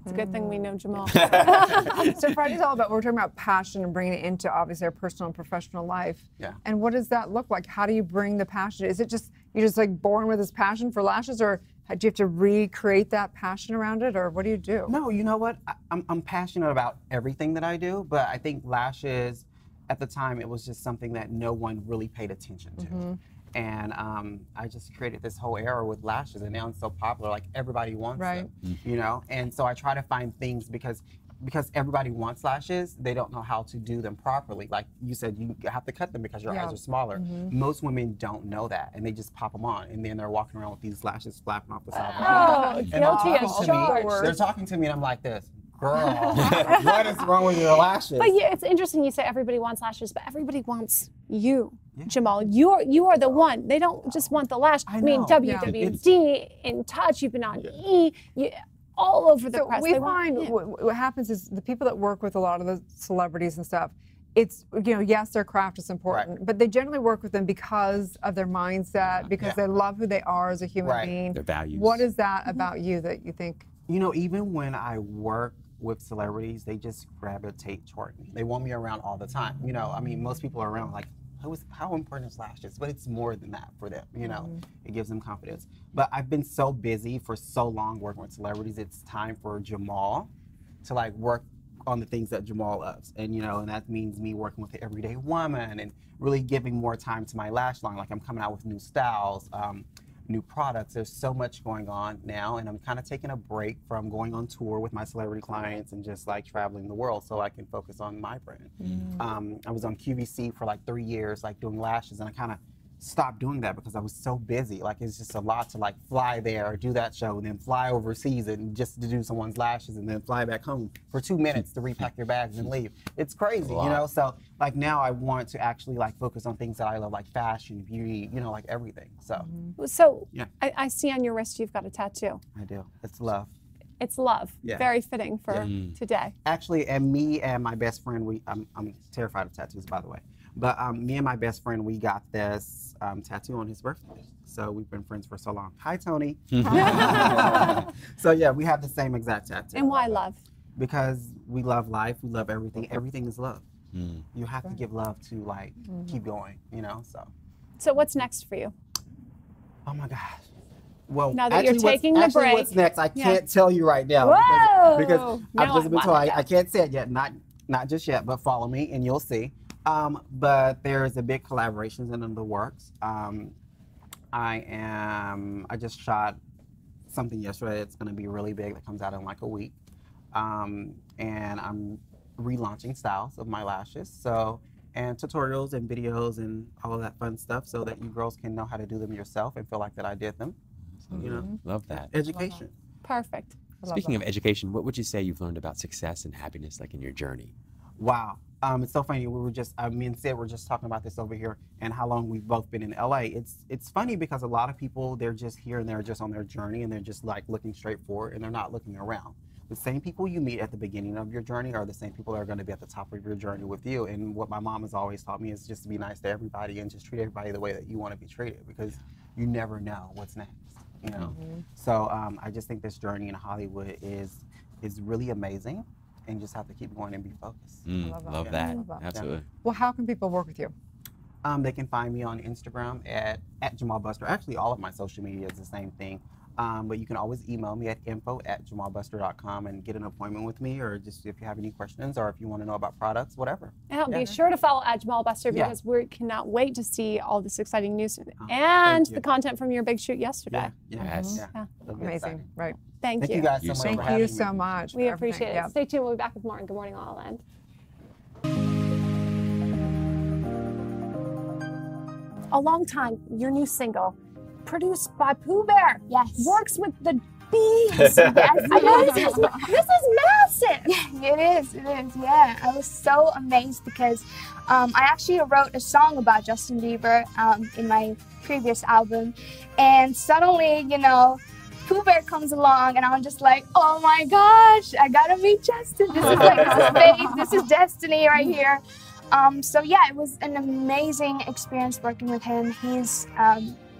It's a good thing we know Jamal. So Friday's all about, we're talking about passion and bringing it into obviously our personal and professional life. Yeah. And what does that look like? How do you bring the passion? Is it just, you're just like born with this passion for lashes, or do you have to recreate that passion around it, or what do you do? No, you know what? I'm passionate about everything that I do, but I think lashes, at the time, it was just something that no one really paid attention to. And I just created this whole era with lashes, and now it's so popular, like everybody wants them, you know? And so I try to find things, because everybody wants lashes, they don't know how to do them properly. Like you said, you have to cut them because your eyes are smaller. Most women don't know that, and they just pop them on, and then they're walking around with these lashes flapping off the side of their head. And guilty as charged. they're talking to me, and I'm like this. Girl, what is wrong with your lashes? But yeah, it's interesting you say everybody wants lashes, but everybody wants you, Jamal. You are the one. They don't just want the lash. I mean, WWD, In Touch, you've been on E, all over the press. We find what happens is the people that work with a lot of the celebrities and stuff, it's, you know, yes, their craft is important, but they generally work with them because of their mindset, because they love who they are as a human being. Their values. What is that about you that you think? You know, even when I work with celebrities, they just gravitate toward me. They want me around all the time. You know, I mean, most people are around like, how important is lashes? But it's more than that for them, you know. It gives them confidence. But I've been so busy for so long working with celebrities, it's time for Jamal to like work on the things that Jamal loves. And, you know, and that means me working with the everyday woman and really giving more time to my lash line. Like, I'm coming out with new styles, new products. There's so much going on now, and I'm kind of taking a break from going on tour with my celebrity clients and just like traveling the world so I can focus on my brand. I was on QVC for like 3 years, like doing lashes, and I kind of stopped doing that because I was so busy. Like, it's just a lot to like fly there, do that show, and then fly overseas and just to do someone's lashes, and then fly back home for 2 minutes to repack your bags and leave. It's crazy, you know? So like now I want to actually like focus on things that I love, like fashion, beauty, you know, like everything. So So yeah, I see on your wrist you've got a tattoo. I do. It's love. It's love. Yeah. Very fitting for today. Actually, and me and my best friend, I'm terrified of tattoos, by the way. But me and my best friend, we got this tattoo on his birthday. So we've been friends for so long. Hi, Tony. So yeah, we have the same exact tattoo. And why love? Because we love life, we love everything. Everything is love. You have to give love to like keep going, you know, so. So what's next for you? Oh my gosh. Well, now that you're taking the break. What's next, I can't tell you right now. Whoa! Because I've Now just been I told, want to I can't say it yet, not just yet, but follow me and you'll see. But there's a big collaborations in the works. I just shot something yesterday. It's gonna be really big that comes out in like a week. And I'm relaunching styles of my lashes. So, and tutorials and videos and all of that fun stuff so that you girls can know how to do them yourself and feel like that I did them. So, you know, love that. Education. Perfect. Speaking of education, what would you say you've learned about success and happiness, like in your journey? Wow. It's so funny. We were just, me and Sid were just talking about this over here and how long we've both been in LA. It's funny because a lot of people, they're just here and they're just on their journey and they're just like looking straight forward and they're not looking around. The same people you meet at the beginning of your journey are the same people that are going to be at the top of your journey with you. And what my mom has always taught me is just to be nice to everybody and just treat everybody the way that you want to be treated, because you never know what's next, you know? So I just think this journey in Hollywood is really amazing. And you just have to keep going and be focused. Love that. Absolutely. Well, how can people work with you? They can find me on Instagram at Jamal Buster. Actually, all of my social media is the same thing. But you can always email me at info@jamalbuster.com and get an appointment with me, or just if you have any questions or if you want to know about products, whatever. Yeah, be sure to follow Jamal Buster, because we cannot wait to see all this exciting news and the content from your big shoot yesterday. Yes. Amazing. Right. Thank you. You guys so much for Thank having you me. so much. We for appreciate everything. it. Stay tuned. We'll be back with more on Good Morning, LaLaLand. A long time, your new single, produced by Pooh Bear. Yes. Works with the bees. Yes. I know this is massive. It is, yeah. I was so amazed because I actually wrote a song about Justin Bieber in my previous album, and suddenly, you know, Pooh Bear comes along and I'm just like, oh my gosh, I gotta meet Justin. This is like this is fate, this is destiny right here. So yeah, it was an amazing experience working with him. He's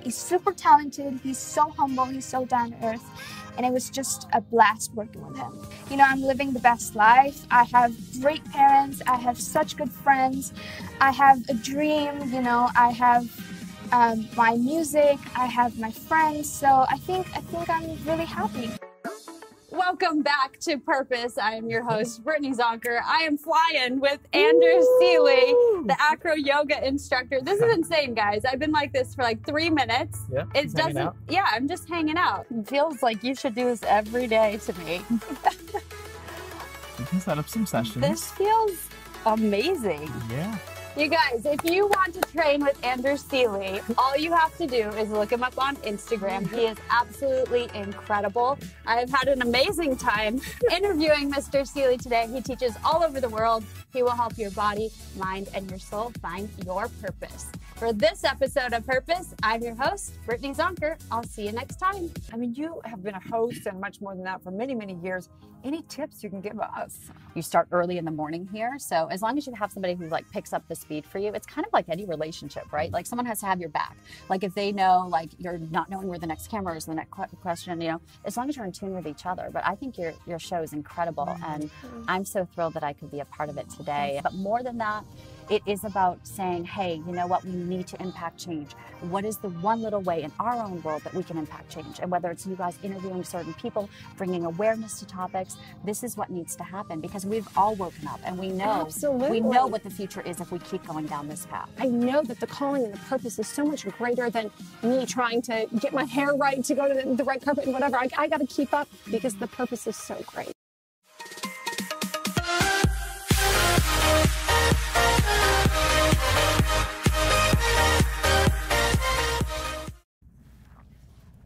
super talented, he's so humble, he's so down to earth, and it was just a blast working with him. You know, I'm living the best life. I have great parents, I have such good friends, I have a dream, you know, I have my music, I have my friends, so I think I'm really happy. Welcome back to Purpose. I am your host, Brittany Zonker. I am flying with Anders Seeley, the acro yoga instructor. This is insane, guys. I've been like this for like 3 minutes. Yeah, It just hanging doesn't. out. Yeah, I'm just hanging out. It feels like you should do this every day to me. You can set up some sessions. This feels amazing. Yeah. You guys, if you want to train with Anders Seeley, all you have to do is look him up on Instagram. He is absolutely incredible. I've had an amazing time interviewing Mr. Seeley today. He teaches all over the world. He will help your body, mind, and your soul find your purpose. For this episode of Purpose, I'm your host, Brittany Zonker. I'll see you next time. I mean, you have been a host and much more than that for many, many years. Any tips you can give us? You start early in the morning here. So as long as you have somebody who like picks up the speed for you, it's kind of like any relationship, right? Like someone has to have your back. Like if they know, like you're not knowing where the next camera is, the next question, you know, as long as you're in tune with each other. But I think your show is incredible, and I'm so thrilled that I could be a part of it today. But more than that, it is about saying, hey, you know what, we need to impact change. What is the one little way in our own world that we can impact change? And whether it's you guys interviewing certain people, bringing awareness to topics, this is what needs to happen, because we've all woken up and we know, Absolutely. we know what the future is if we keep going down this path. I know that the calling and the purpose is so much greater than me trying to get my hair right, to go to the red carpet and whatever. I got to keep up because the purpose is so great.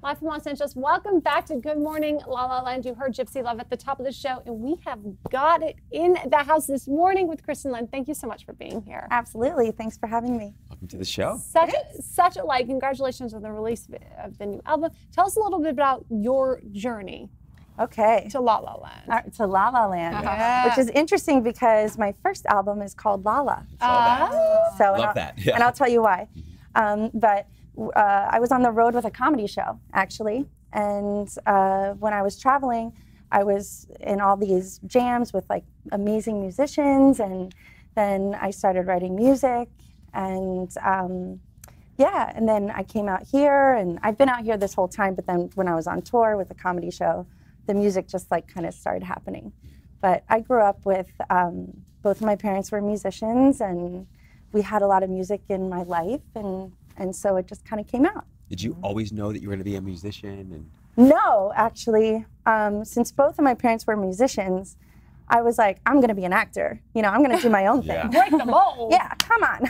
Live from Los Angeles, welcome back to Good Morning, LaLaLand. You heard Gypsy Love at the top of the show, and we have got it in the house this morning with Kristen Lynn. Thank you so much for being here. Absolutely. Thanks for having me. Welcome to the show. Such a like. Congratulations on the release of the new album. Tell us a little bit about your journey. Okay. To LaLaLand. To LaLaLand, Yeah. which is interesting because my first album is called LaLa. Love So and I'll, that. Yeah. and I'll tell you why. But I was on the road with a comedy show, actually. And when I was traveling, I was in all these jams with like amazing musicians. And then I started writing music. And yeah, and then I came out here, and I've been out here this whole time. But then when I was on tour with the comedy show, the music just like kind of started happening. But I grew up with, both of my parents were musicians, and we had a lot of music in my life. And so it just kind of came out. Did you always know that you were going to be a musician? And No, actually, since both of my parents were musicians, I was like, I'm going to be an actor. You know, I'm going to do my own thing. Break the mold. Yeah, come on.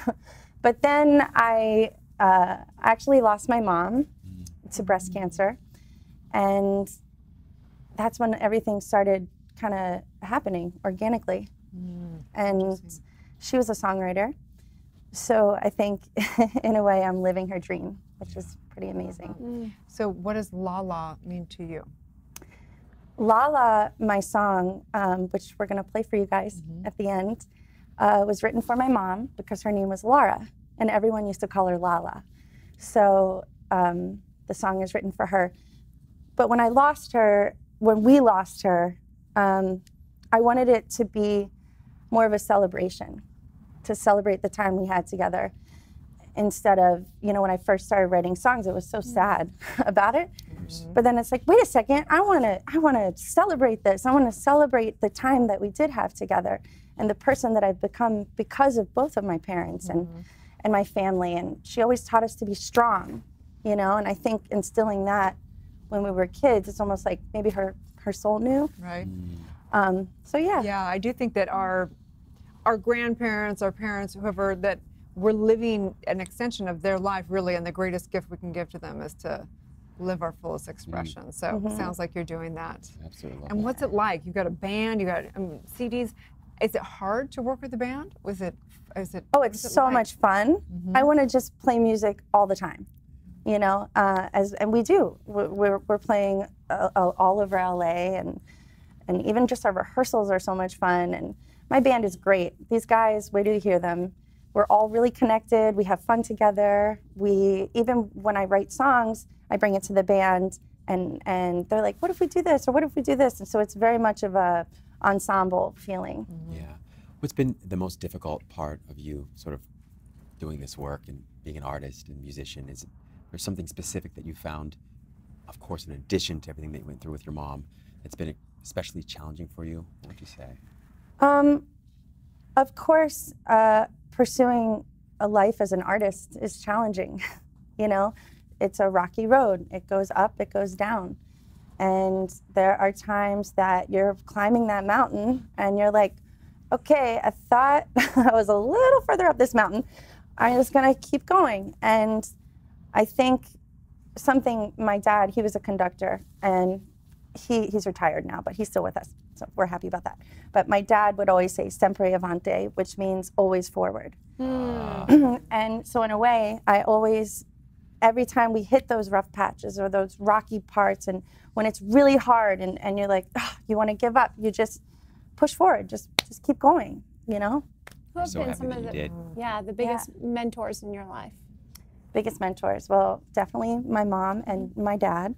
But then I actually lost my mom to breast cancer. And that's when everything started kind of happening organically. And she was a songwriter. So I think in a way I'm living her dream, which is pretty amazing. So what does LaLa mean to you? LaLa, my song, which we're going to play for you guys at the end, was written for my mom because her name was Laura, and everyone used to call her LaLa. So the song is written for her. But when I lost her, when we lost her, I wanted it to be more of a celebration, to celebrate the time we had together. Instead of, you know, when I first started writing songs, it was so sad about it. But then it's like, wait a second, I wanna celebrate this. I wanna celebrate the time that we did have together and the person that I've become because of both of my parents and my family. And she always taught us to be strong, you know, and I think instilling that when we were kids, it's almost like maybe her soul knew. Right. So yeah. Yeah, I do think that our grandparents, our parents, whoever, that we're living an extension of their life, really, and the greatest gift we can give to them is to live our fullest expression. So it sounds like you're doing that. Absolutely. And what's it like? You've got a band, you got CDs. Is it hard to work with the band? Oh, it's so much fun. I want to just play music all the time, you know, and we do. We're playing all over LA, and even just our rehearsals are so much fun. And my band is great. These guys, wait till you hear them. We're all really connected. We have fun together. Even when I write songs, I bring it to the band, and they're like, what if we do this, or what if we do this? And so it's very much of a ensemble feeling. Yeah. What's been the most difficult part of you sort of doing this work and being an artist and musician? Is there something specific that you found, of course, in addition to everything that you went through with your mom, that's been especially challenging for you? What would you say? Of course, pursuing a life as an artist is challenging. You know, it's a rocky road. It goes up, it goes down. And there are times that you're climbing that mountain and you're like, okay, I thought I was a little further up this mountain. I'm just gonna keep going. And I think my dad, he was a conductor, and he's retired now, but he's still with us. So we're happy about that. But my dad would always say sempre avante, which means always forward. And so in a way, every time we hit those rough patches or those rocky parts, and when it's really hard and you're like, oh, you want to give up, you just push forward, just keep going, you know? Who have been some of the biggest mentors in your life? Biggest mentors? Well, definitely my mom and my dad.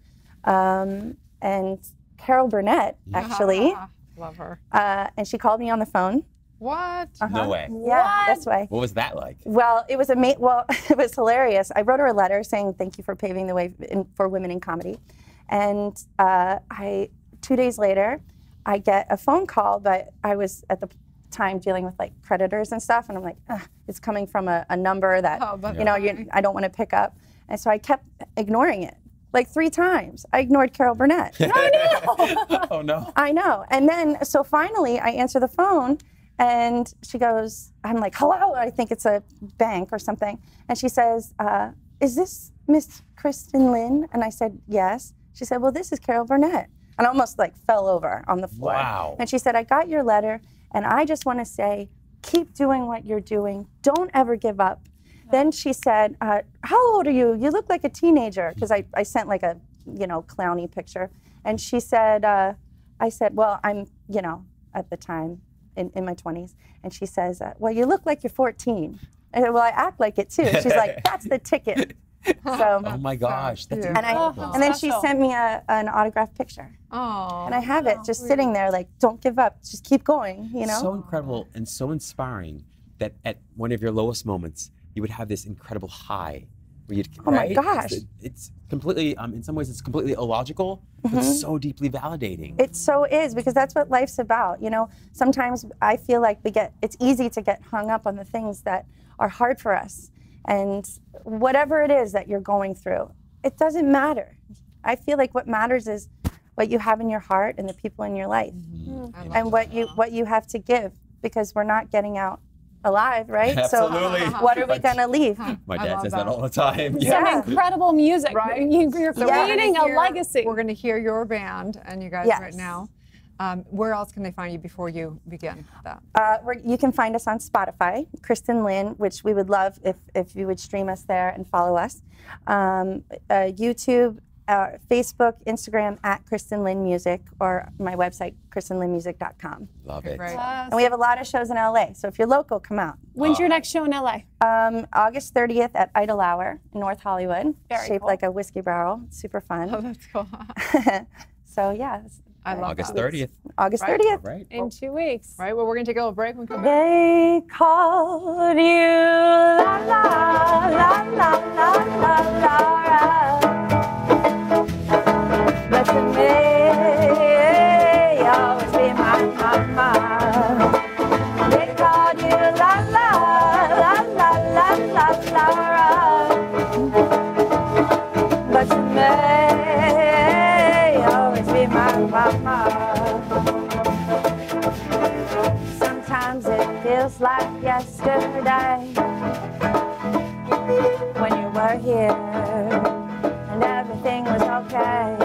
And Carol Burnett, actually. Love her. And she called me on the phone. What? No way. Yeah, that's way. What was that like? Well, it was it was hilarious. I wrote her a letter saying thank you for paving the way for women in comedy, and 2 days later, I get a phone call, but I was at the time dealing with like creditors and stuff, and I'm like, it's coming from a number that I don't want to pick up, and so I kept ignoring it. Like 3 times. I ignored Carol Burnett. Oh no. I know. And then, so finally I answer the phone and she goes, I'm like, hello, I think it's a bank or something. And she says, is this Miss Kristen Lynn? And I said, yes. She said, well, this is Carol Burnett. And I almost like fell over on the floor. Wow. And she said, I got your letter and I just want to say, keep doing what you're doing. Don't ever give up. Then she said, how old are you? You look like a teenager. Because I sent like a, clowny picture. And she said, I said, well, I'm, at the time in my 20s. And she says, well, you look like you're 14. I said, well, I act like it too. She's like, that's the ticket. So, oh my gosh, that's and incredible. And then she sent me an autographed picture. Oh. And I have it just sitting there like, don't give up, just keep going, So incredible and so inspiring that at one of your lowest moments, you would have this incredible high. Where you'd, oh my gosh. It's completely, in some ways it's completely illogical, but so deeply validating. It so is, because that's what life's about. Sometimes I feel like it's easy to get hung up on the things that are hard for us. And whatever it is that you're going through, it doesn't matter. I feel like what matters is what you have in your heart and the people in your life, and what you have to give, because we're not getting out alive, right? Absolutely. So what are we going to leave? My dad says that all the time. Some incredible music. Right? You're creating a legacy. We're going to hear your band and you guys Yes. right now. Where else can they find you before you begin that? You can find us on Spotify, Kristen Lynn, which we would love if you would stream us there and follow us. YouTube, Facebook, Instagram at Kristen Lynn Music, or my website, KristenLynnMusic.com. Love it. And we have a lot of shows in LA, so if you're local, come out. When's your next show in LA? August 30th at Idle Hour in North Hollywood, Very shaped cool. like a whiskey barrel. Super fun. Oh, that's cool. So yeah. I love August that. 30th. August Right. 30th. Right. In 2 weeks. Right, well, we're going to take a little break when we come back. They called you la la la la la la la, but to me you'll always be my mama. They called you la la la la la la la, but to me you'll always be my mama. Sometimes it feels like yesterday when you were here and everything was okay.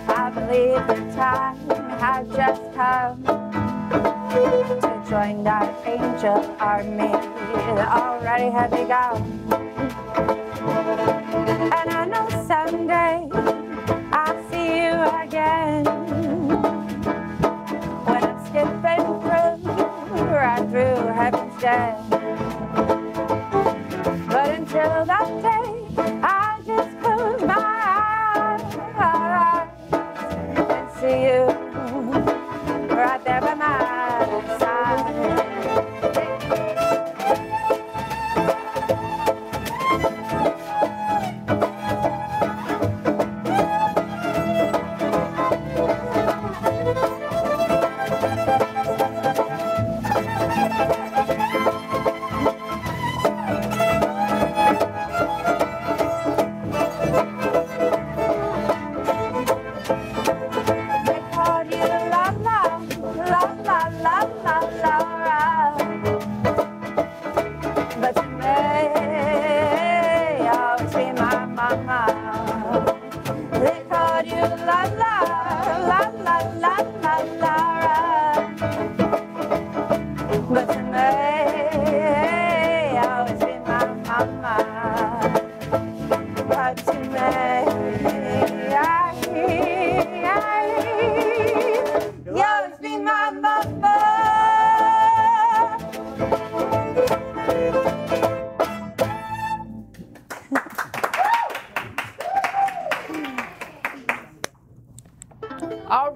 I believe the time had just come to join our angel army that already had begun. And I know someday I'll see you again. Skipping through, right through heaven's gate. But until that day, I just close my eyes and see you right there by my side.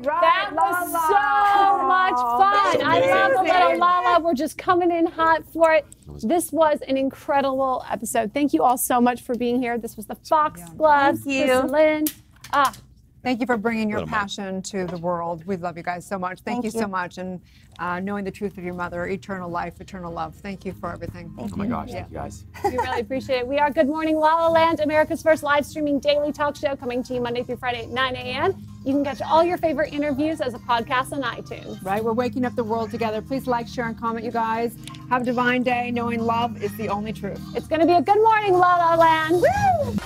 That was so much fun. I love the little LaLa. We're just coming in hot for it. This was an incredible episode. Thank you all so much for being here. This was the Foxgloves. Thank you. Kristen Lynn. Thank you for bringing your Little Mike. passion to the world. We love you guys so much. Thank you so much. And knowing the truth of your mother, eternal life, eternal love. Thank you for everything. Oh my gosh, thank you guys. We really appreciate it. We are Good Morning La La Land, America's first live streaming daily talk show, coming to you Monday through Friday at 9 a.m. You can catch all your favorite interviews as a podcast on iTunes. Right, we're waking up the world together. Please like, share, and comment, you guys. Have a divine day, knowing love is the only truth. It's going to be a good morning, La La Land. Woo!